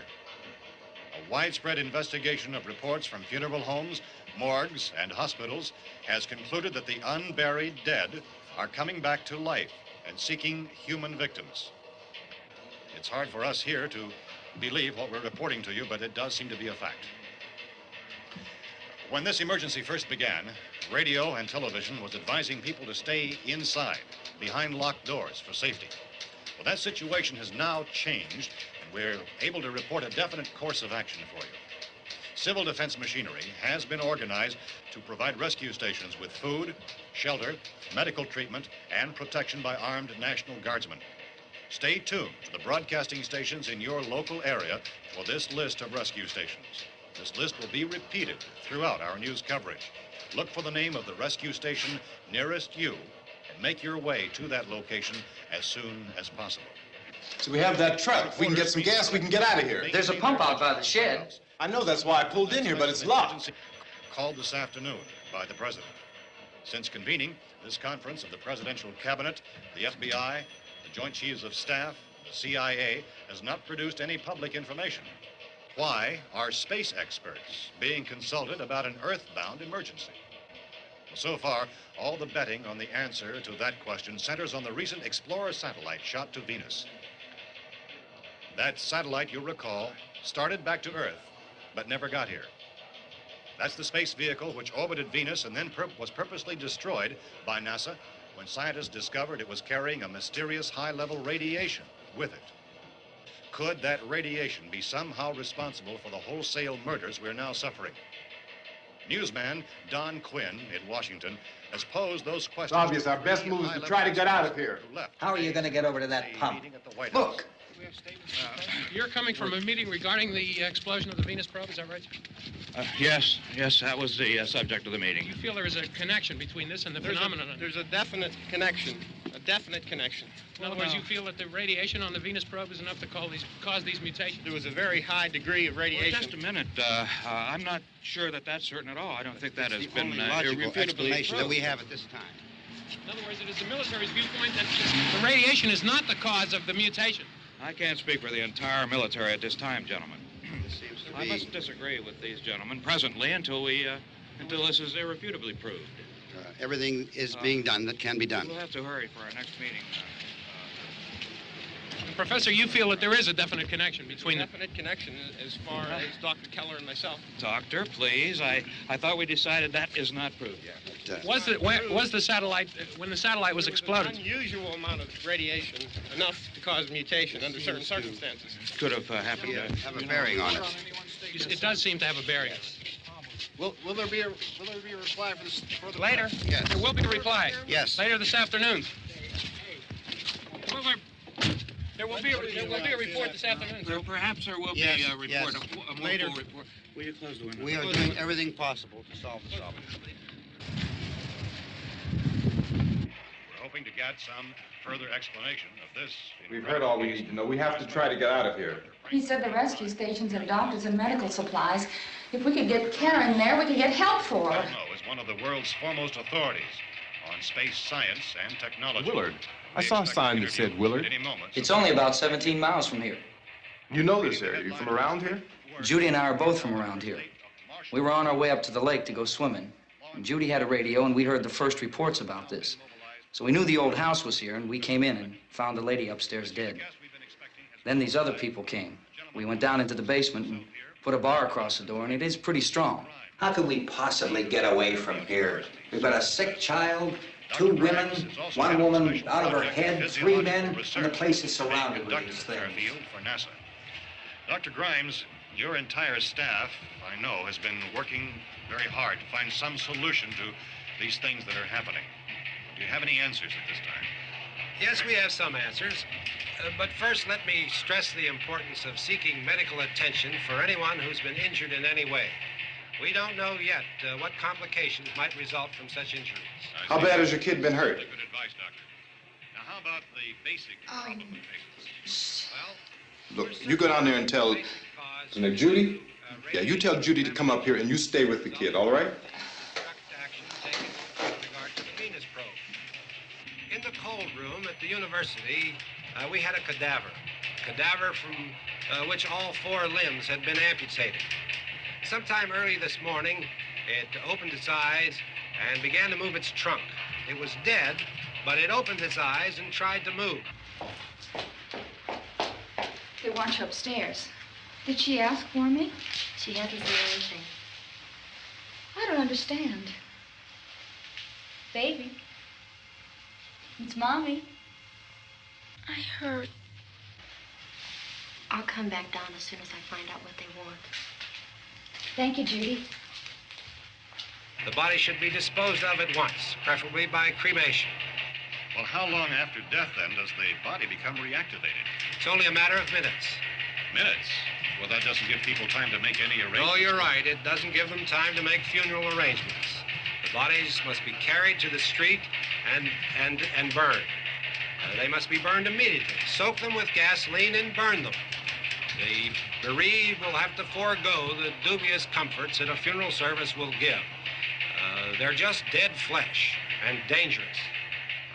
A widespread investigation of reports from funeral homes, morgues, and hospitals has concluded that the unburied dead are coming back to life and seeking human victims. It's hard for us here to believe what we're reporting to you, but it does seem to be a fact. When this emergency first began, radio and television was advising people to stay inside, behind locked doors for safety. Well, that situation has now changed, and we're able to report a definite course of action for you. Civil defense machinery has been organized to provide rescue stations with food, shelter, medical treatment, and protection by armed National Guardsmen. Stay tuned to the broadcasting stations in your local area for this list of rescue stations. This list will be repeated throughout our news coverage. Look for the name of the rescue station nearest you and make your way to that location as soon as possible. So we have that truck. If we can get some gas, we can get out of here. There's a pump out by the shed. I know, that's why I pulled in here, but it's locked. Called this afternoon by the president. Since convening this conference of the presidential cabinet, the FBI, the Joint Chiefs of Staff, the CIA has not produced any public information. Why are space experts being consulted about an earthbound emergency? Well, so far, all the betting on the answer to that question centers on the recent Explorer satellite shot to Venus. That satellite, you'll recall, started back to Earth, but never got here. That's the space vehicle which orbited Venus and then was purposely destroyed by NASA when scientists discovered it was carrying a mysterious high-level radiation with it. Could that radiation be somehow responsible for the wholesale murders we're now suffering? Newsman Don Quinn in Washington has posed those questions. It's obvious our best move is to try to get out of here. How are you going to get over to that pump? Look! You're coming from a meeting regarding the explosion of the Venus probe, is that right? Yes, that was the subject of the meeting. You feel there is a connection between this and the phenomenon? There's a definite connection. In other words, you feel that the radiation on the Venus probe is enough to cause these mutations? There was a very high degree of radiation. Well, just a minute. I'm not sure that that's certain at all. I don't think that has been only logical explanation that we have at this time. In other words, it is the military's viewpoint that the radiation is not the cause of the mutation. I can't speak for the entire military at this time, gentlemen. This seems to I be... must disagree with these gentlemen presently until this is irrefutably proved. everything is being done that can be done. We'll have to hurry for our next meeting. Professor, you feel that there is a definite connection between the... Definite connection as far as Dr. Keller and myself. Doctor, please. I thought we decided that is not proved yet. Was the satellite, when the satellite was exploded? An unusual amount of radiation, enough to cause mutation under certain circumstances. Could have happened. Have a bearing on it. It does seem to have a bearing. Will there be a reply for the Later? Yes. There will be a reply. Yes. Later this afternoon. There will be a report this afternoon. Well, perhaps there will Yes, be a report, yes. a more Later. full report. Will you close the window? We are doing everything possible to solve the problem. We're hoping to get some further explanation of this. We've heard all we need to know. We have to try to get out of here. He said the rescue stations have doctors and medical supplies. If we could get Kenner in there, we could get help for her. Belmo is one of the world's foremost authorities on space science and technology. Willard. I saw a sign that said Willard. It's only about 17 miles from here. You know this area. You from around here? Judy and I are both from around here. We were on our way up to the lake to go swimming. And Judy had a radio, and we heard the first reports about this. So we knew the old house was here, and we came in and found the lady upstairs dead. Then these other people came. We went down into the basement and put a bar across the door, and it is pretty strong. How could we possibly get away from here? We've got a sick child, 2 women, 1 woman out of her head, 3 men, and the place is surrounded with these things. For NASA. Dr. Grimes, your entire staff, I know, has been working very hard to find some solution to these things that are happening. Do you have any answers at this time? Yes, we have some answers. But first, let me stress the importance of seeking medical attention for anyone who's been injured in any way. We don't know yet what complications might result from such injuries. How bad has your kid been hurt? Good advice, Doctor. Now, how about the basic problem of patients? Well, Look, you go down there and tell... Isn't it Judy? Yeah, you tell Judy to come up here and you stay with the kid, all right? In the cold room at the university, we had a cadaver from which all 4 limbs had been amputated. Sometime early this morning, it opened its eyes and began to move its trunk. It was dead, but it opened its eyes and tried to move. They want you upstairs. Did she ask for me? She hasn't said anything. I don't understand. Baby. It's Mommy. I heard. I'll come back down as soon as I find out what they want. Thank you, Judy. The body should be disposed of at once, preferably by cremation. Well, how long after death, then, does the body become reactivated? It's only a matter of minutes. Minutes? Well, that doesn't give people time to make any arrangements. No, you're right. It doesn't give them time to make funeral arrangements. The bodies must be carried to the street and burned. They must be burned immediately. Soak them with gasoline and burn them. The bereaved will have to forego the dubious comforts that a funeral service will give. They're just dead flesh and dangerous.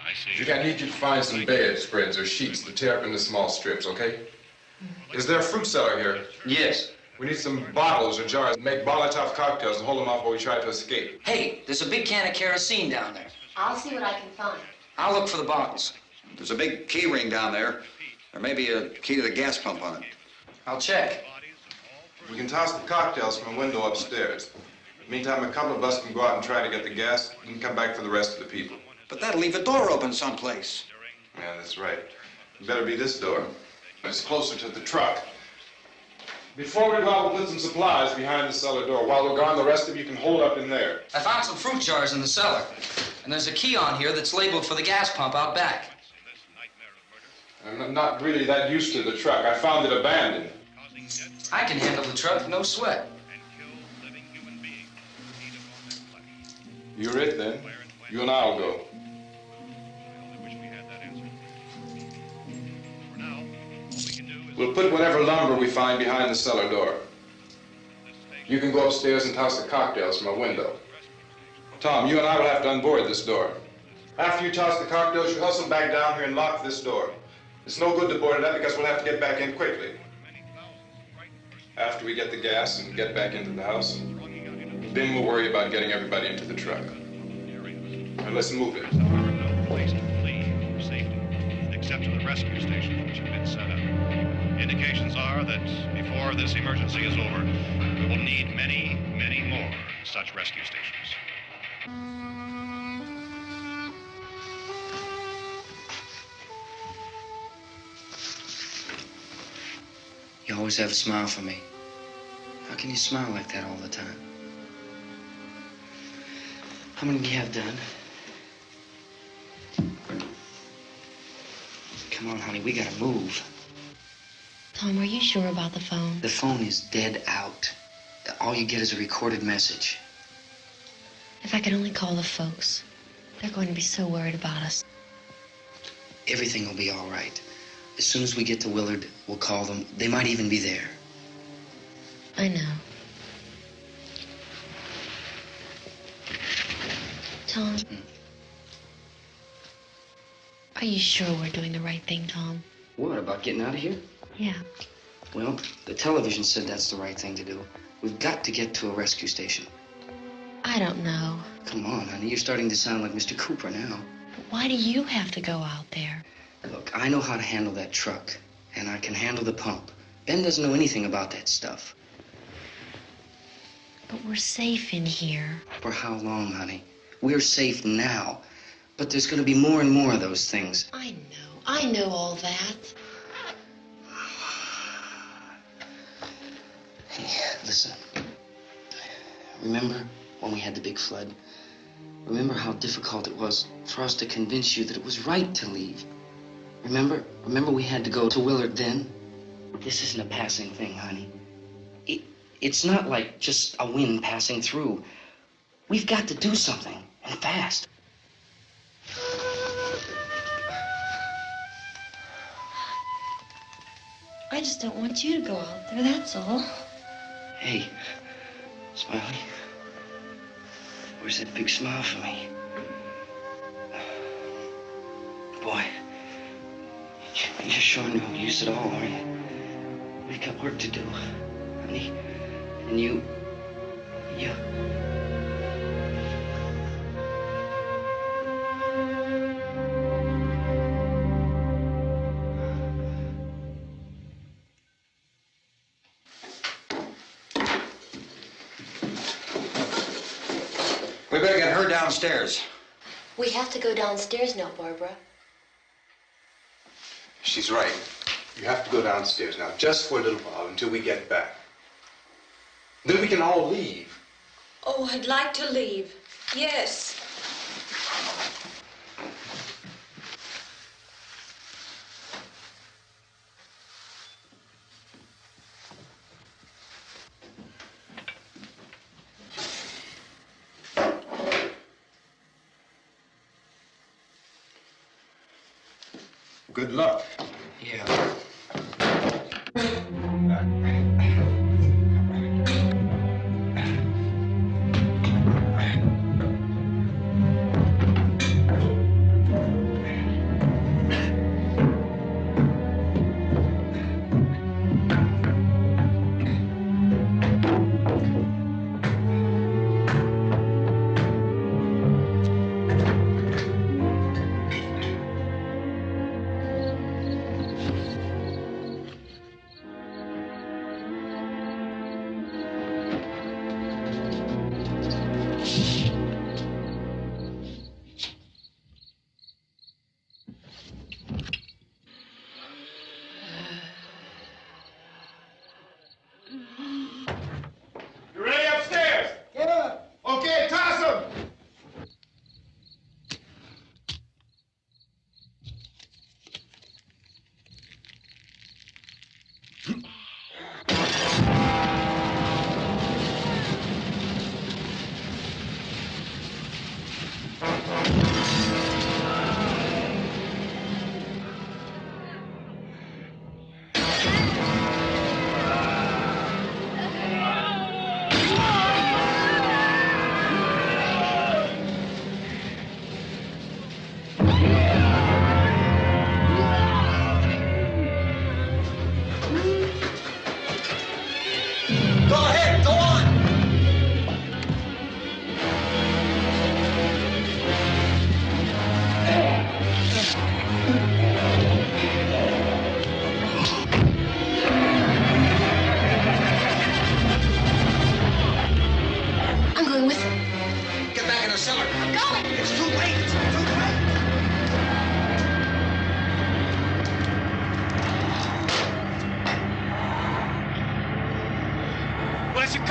I see. Judy, I need you to find some bedspreads or sheets to tear up into small strips, okay? Is there a fruit cellar here? Yes. We need some bottles or jars to make Molotov cocktails and hold them off while we try to escape. Hey, there's a big can of kerosene down there. I'll see what I can find. I'll look for the bottles. There's a big key ring down there. There may be a key to the gas pump on it. I'll check. We can toss the cocktails from a window upstairs. Meantime, a couple of us can go out and try to get the gas and come back for the rest of the people. But that'll leave a door open someplace. Yeah, that's right. It better be this door. It's closer to the truck. Before we go out, we'll put some supplies behind the cellar door. While we're gone, the rest of you can hold up in there. I found some fruit jars in the cellar. And there's a key on here that's labeled for the gas pump out back. I'm not really that used to the truck. I found it abandoned. I can handle the truck, no sweat. You're it, then. You and I'll go. We'll put whatever lumber we find behind the cellar door. You can go upstairs and toss the cocktails from a window. Tom, you and I will have to unboard this door. After you toss the cocktails, you hustle back down here and lock this door. It's no good to board it up because we'll have to get back in quickly. After we get the gas and get back into the house, then we'll worry about getting everybody into the truck. Now let's move it. Place to flee for safety, except to the rest rescue stations which have been set up. Indications are that before this emergency is over, we will need many, many more such rescue stations. You always have a smile for me. How can you smile like that all the time? How many do you have done? Come on, honey, we gotta move. Tom, are you sure about the phone? The phone is dead out. All you get is a recorded message. If I could only call the folks. They're going to be so worried about us. Everything will be all right. As soon as we get to Willard, we'll call them. They might even be there. I know. Tom, are you sure we're doing the right thing, Tom? What, about getting out of here? Yeah. Well, the television said that's the right thing to do. We've got to get to a rescue station. I don't know. Come on, honey, you're starting to sound like Mr. Cooper now. But why do you have to go out there? Look, I know how to handle that truck, and I can handle the pump. Ben doesn't know anything about that stuff. But we're safe in here. For how long, honey? We're safe now. But there's going to be more and more of those things. I know all that. Hey, listen. Remember when we had the big flood? Remember how difficult it was for us to convince you that it was right to leave? Remember we had to go to Willard then? This isn't a passing thing, honey. It's not like just a wind passing through. We've got to do something, and fast. I just don't want you to go out there, that's all. Hey, Smiley. Where's that big smile for me? Boy, you're sure no use at all, aren't you? We've got work to do, honey. And you... We better get her downstairs. We have to go downstairs now, Barbara. She's right. You have to go downstairs now, just for a little while, until we get back. Then we can all leave. Oh, I'd like to leave. Yes. Good luck. Yeah.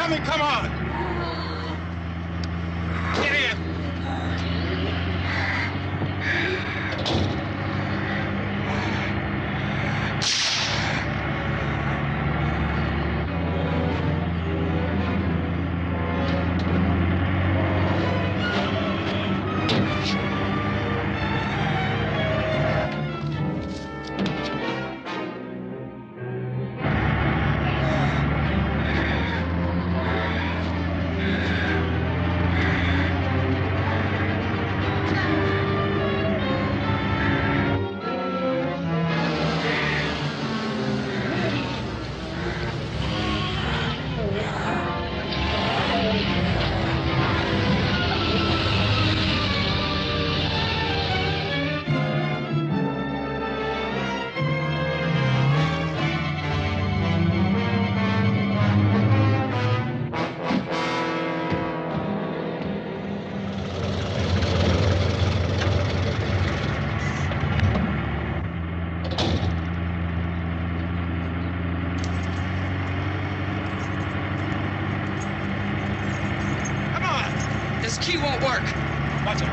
Johnny, come on! Get in! This key won't work. Watch it.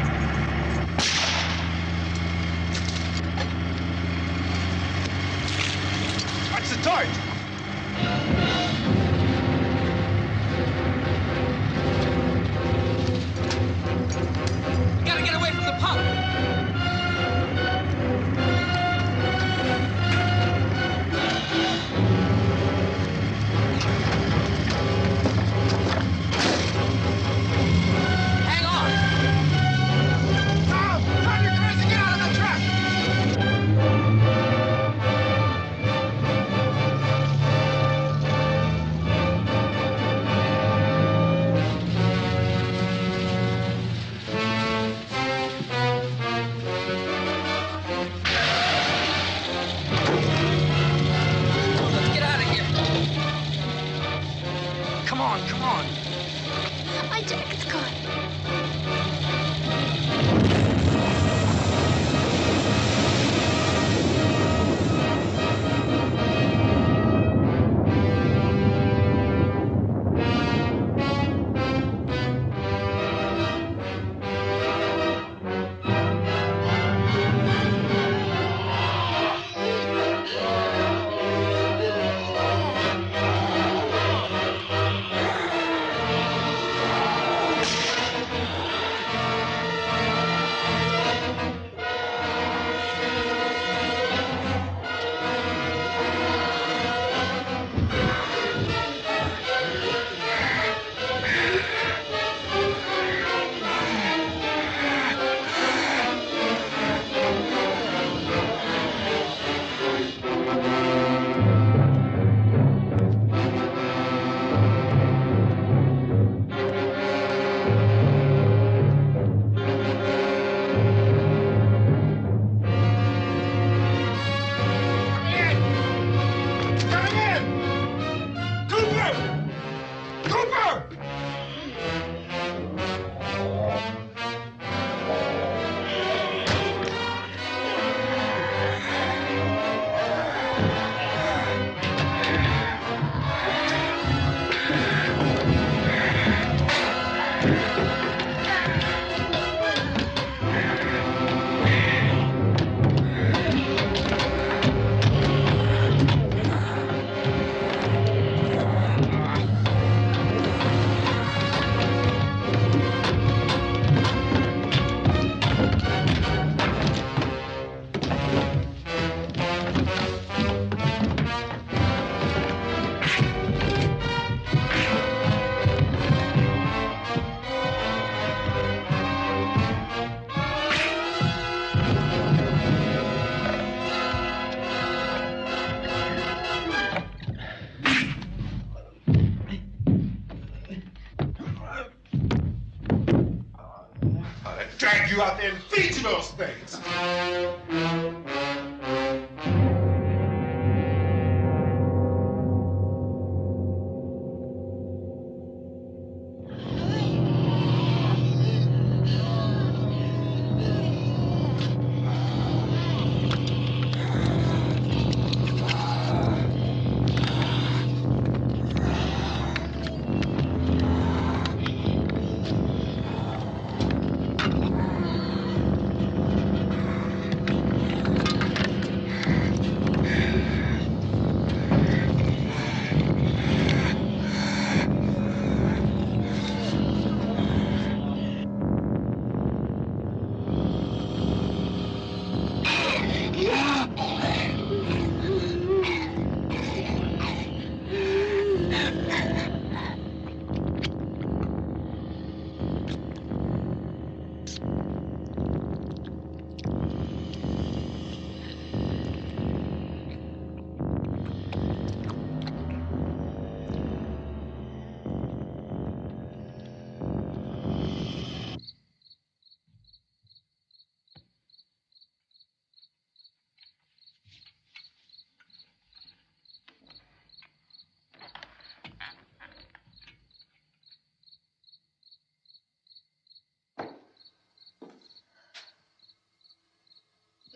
Watch the torch. We gotta get away from the pump. Come on. My jacket's gone. Drag you out there and feed you those things.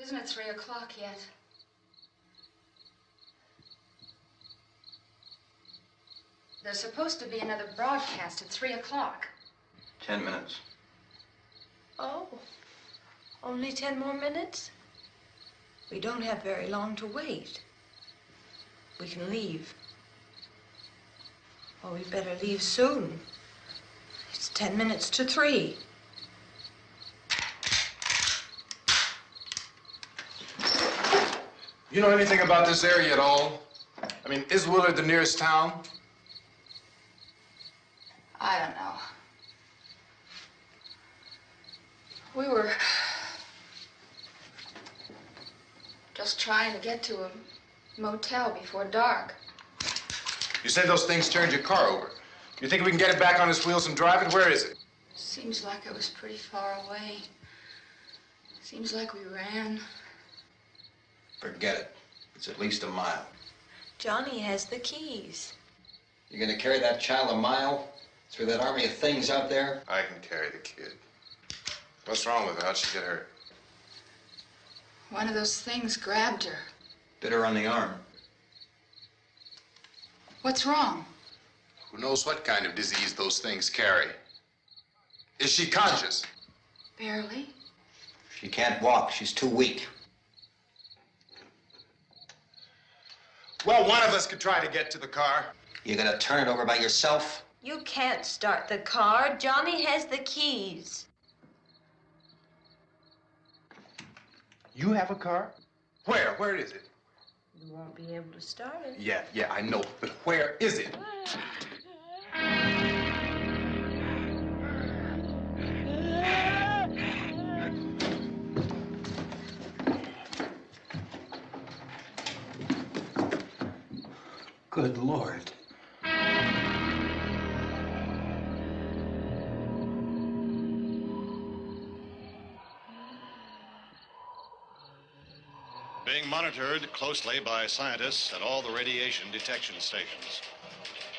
Isn't it 3 o'clock yet? There's supposed to be another broadcast at 3 o'clock. 10 minutes. Oh, only 10 more minutes? We don't have very long to wait. We can leave. Oh, we better leave soon. It's 10 minutes to 3. You know anything about this area at all? I mean, is Willard the nearest town? I don't know. We were just trying to get to a motel before dark. You said those things turned your car over. You think we can get it back on its wheels and drive it? Where is it? Seems like it was pretty far away. Seems like we ran. Forget it. It's at least a mile. Johnny has the keys. You're gonna carry that child a mile through that army of things out there? I can carry the kid. What's wrong with her? How'd she get hurt? One of those things grabbed her. Bit her on the arm. What's wrong? Who knows what kind of disease those things carry? Is she conscious? Barely. She can't walk. She's too weak. Well, one of us could try to get to the car. You gonna turn it over by yourself? You can't start the car. Johnny has the keys. You have a car? Where? Where is it? You won't be able to start it. Yeah, I know. But where is it? Good Lord. Being monitored closely by scientists at all the radiation detection stations.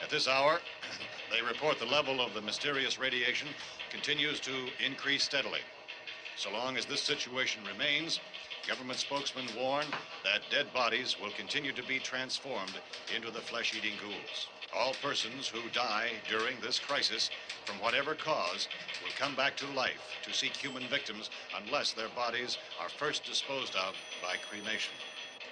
At this hour, they report the level of the mysterious radiation continues to increase steadily. So long as this situation remains, government spokesmen warn that dead bodies will continue to be transformed into the flesh-eating ghouls. All persons who die during this crisis, from whatever cause, will come back to life to seek human victims unless their bodies are first disposed of by cremation.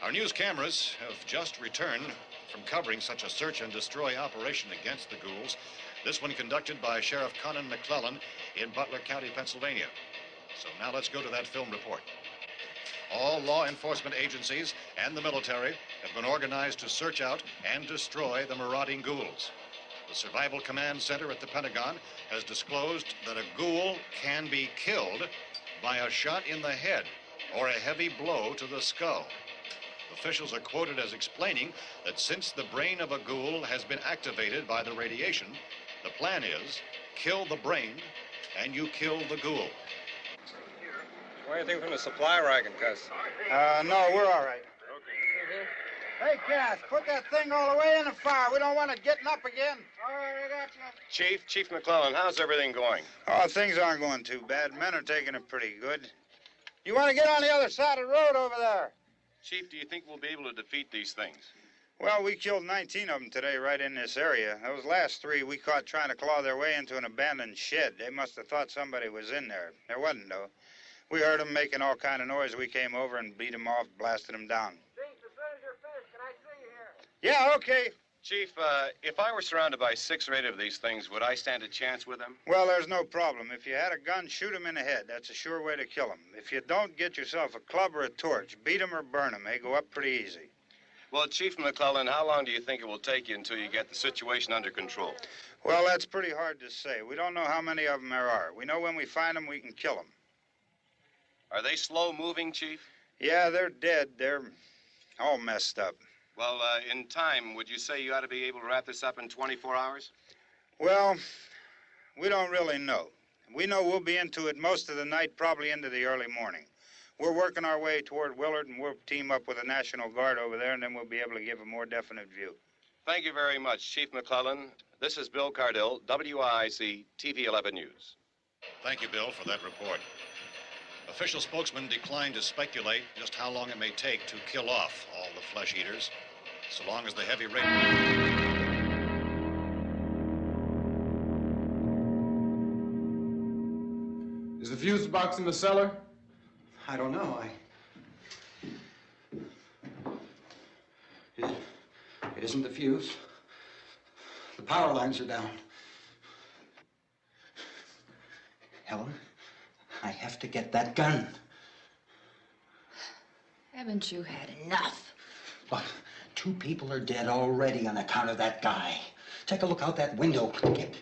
Our news cameras have just returned from covering such a search and destroy operation against the ghouls, this one conducted by Sheriff Conan McClellan in Butler County, Pennsylvania. So now let's go to that film report. All law enforcement agencies and the military have been organized to search out and destroy the marauding ghouls. The Survival Command Center at the Pentagon has disclosed that a ghoul can be killed by a shot in the head or a heavy blow to the skull. Officials are quoted as explaining that since the brain of a ghoul has been activated by the radiation, the plan is kill the brain and you kill the ghoul. Want anything from the supply wagon, Cuz? No, we're all right. Hey, Cass, put that thing all the way in the fire. We don't want it getting up again. All right, I got you. Chief McClellan, how's everything going? Oh, things aren't going too bad. Men are taking it pretty good. You want to get on the other side of the road over there? Chief, do you think we'll be able to defeat these things? Well, we killed 19 of them today right in this area. Those last 3 we caught trying to claw their way into an abandoned shed. They must have thought somebody was in there. There wasn't, though. We heard them making all kind of noise. We came over and beat them off, blasted them down. Chief, as soon as you're finished, can I see you here? Yeah, okay. Chief, if I were surrounded by 6 or 8 of these things, would I stand a chance with them? Well, there's no problem. If you had a gun, shoot them in the head. That's a sure way to kill them. If you don't, get yourself a club or a torch. Beat them or burn them. They go up pretty easy. Well, Chief McClellan, how long do you think it will take you until you get the situation under control? Well, that's pretty hard to say. We don't know how many of them there are. We know when we find them, we can kill them. Are they slow-moving, Chief? Yeah, they're dead. They're all messed up. Well, in time, would you say you ought to be able to wrap this up in 24 hours? Well, we don't really know. We know we'll be into it most of the night, probably into the early morning. We're working our way toward Willard, and we'll team up with the National Guard over there, and then we'll be able to give a more definite view. Thank you very much, Chief McClellan. This is Bill Cardill, WIC TV 11 News. Thank you, Bill, for that report. Official spokesman declined to speculate just how long it may take to kill off all the flesh eaters, so long as the heavy rain... Is the fuse box in the cellar? I don't know. It isn't the fuse. The power lines are down. Helen, I have to get that gun. Haven't you had enough? Look, 2 people are dead already on account of that guy. Take a look out that window. Get...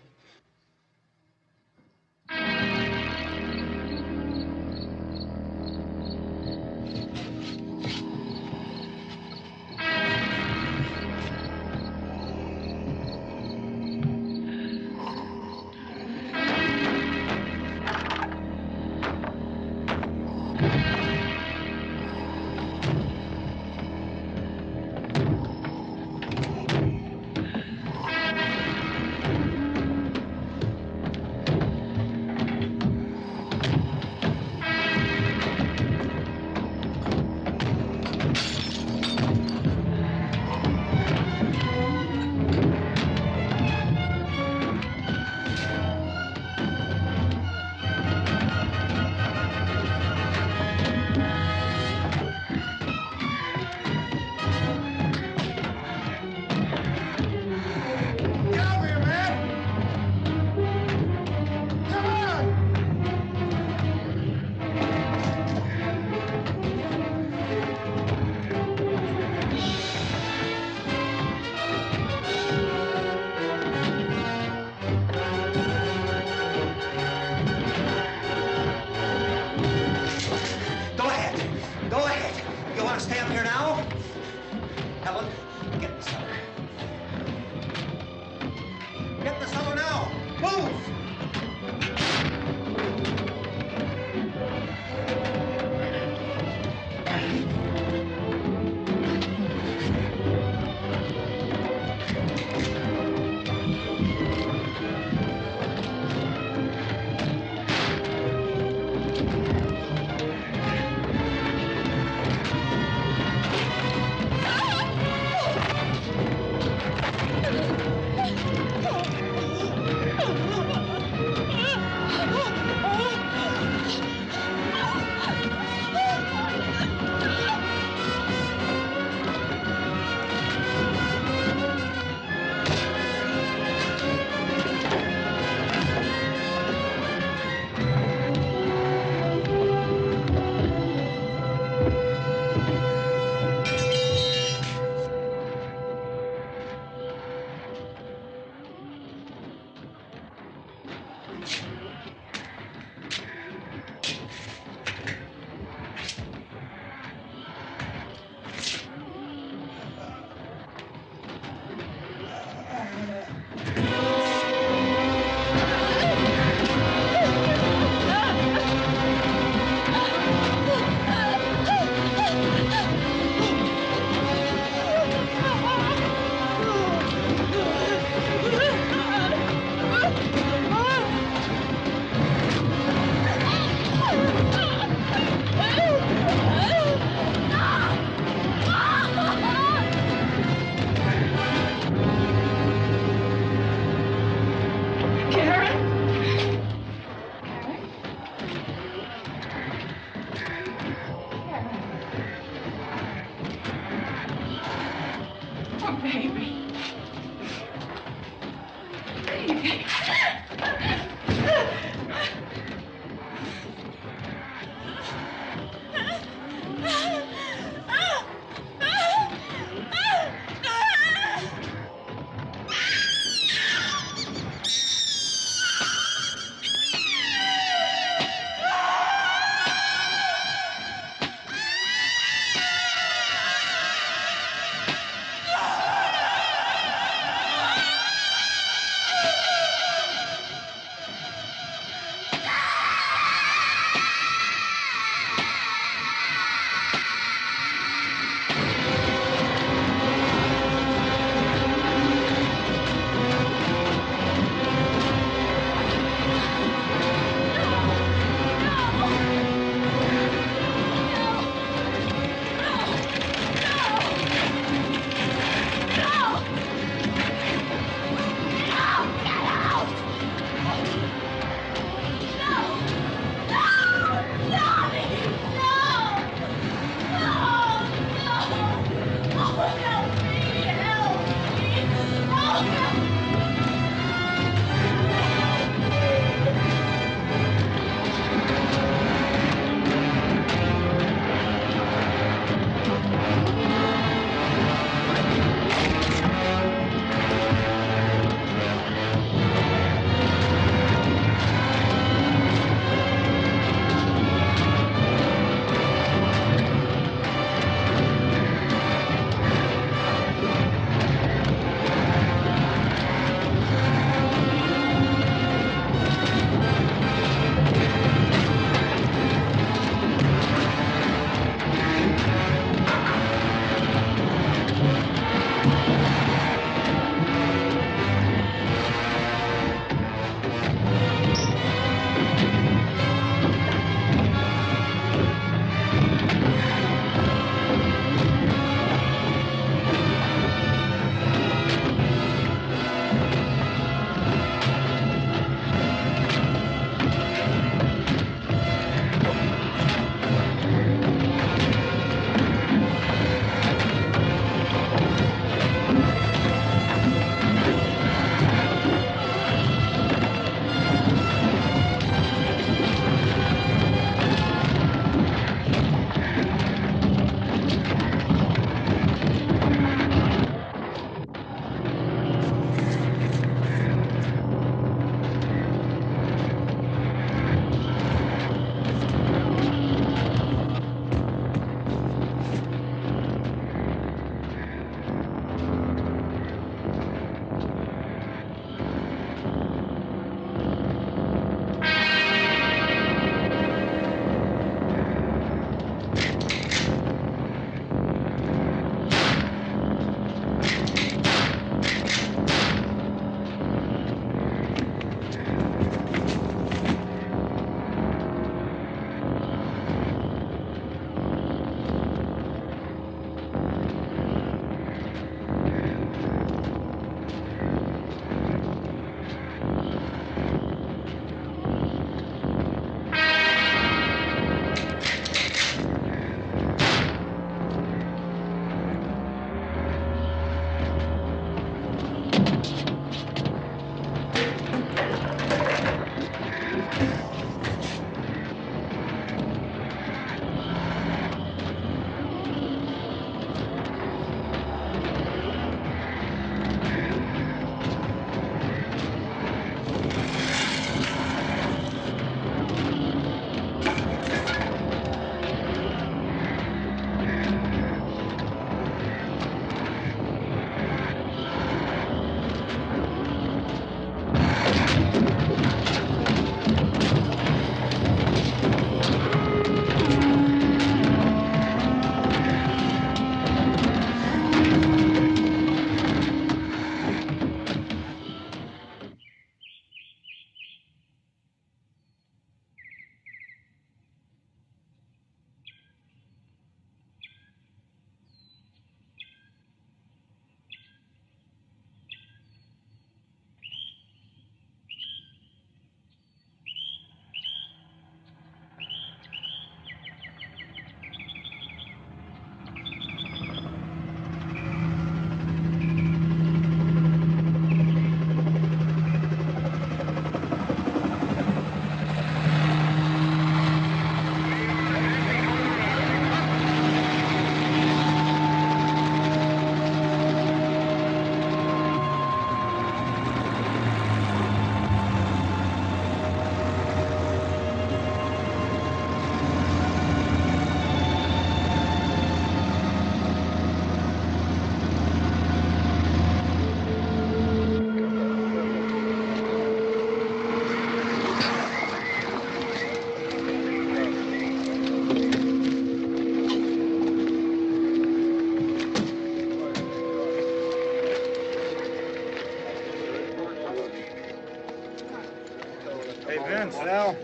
Well,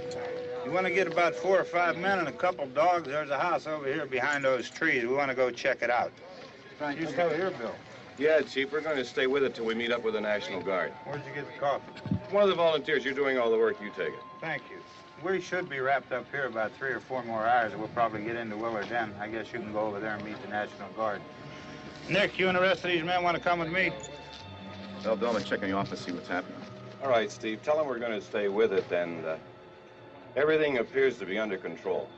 you want to get about 4 or 5 men and a couple dogs, there's a house over here behind those trees. We want to go check it out. You still here, Bill? Yeah, Chief, we're going to stay with it till we meet up with the National Guard. Where'd you get the coffee? One of the volunteers, you're doing all the work, you take it. Thank you. We should be wrapped up here about 3 or 4 more hours. We'll probably get into Willard then. I guess you can go over there and meet the National Guard. Nick, you and the rest of these men want to come with me? Well, Bill, I'm checking the office, see what's happening. All right, Steve, tell them we're going to stay with it, and everything appears to be under control.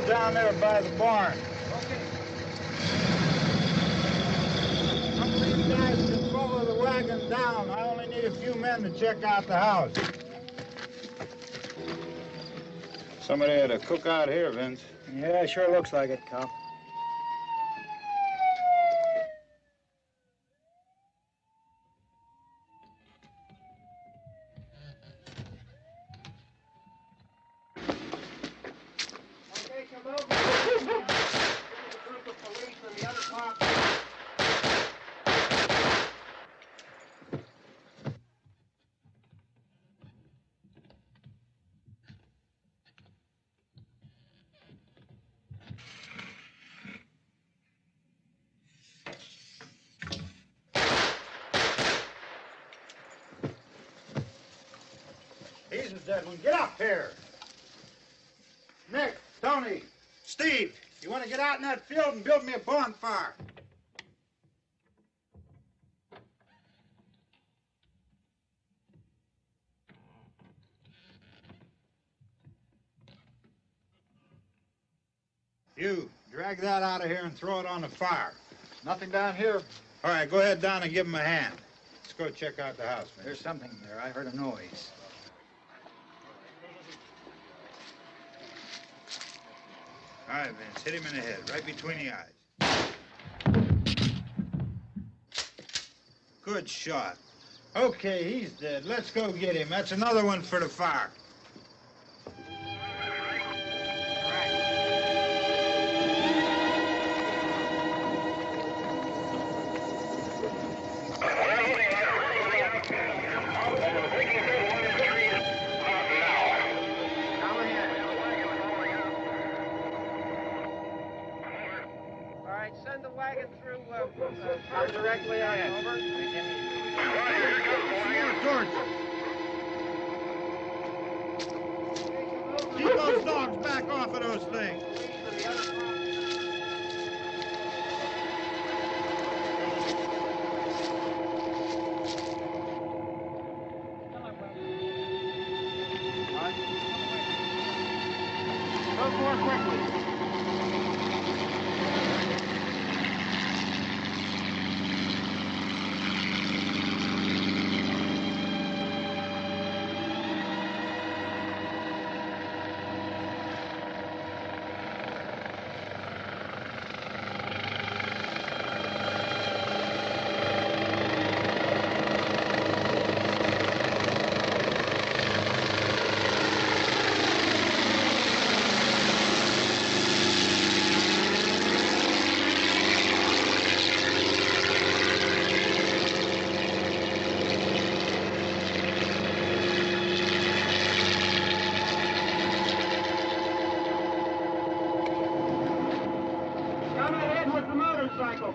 Down there by the barn. Okay. Some of these guys can follow the wagon down. I only need a few men to check out the house. Somebody had a cookout here, Vince. Yeah, sure looks like it, Cal. He's a dead one. Get up here. Nick, Tony, Steve, you want to get out in that field and build me a bonfire? You, drag that out of here and throw it on the fire. Nothing down here. All right, go ahead down and give him a hand. Let's go check out the house, man. There's something there. I heard a noise. All right, Vince, hit him in the head, right between the eyes. Good shot. Okay, he's dead. Let's go get him. That's another one for the fire. Send the wagon through directly out. Over. Keep those dogs back off of those things. Go more quickly.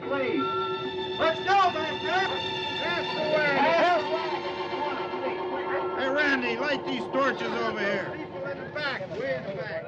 Please. Let's go back there. That's the way. Hey, Randy, light these torches over here. People in the back, way in the back.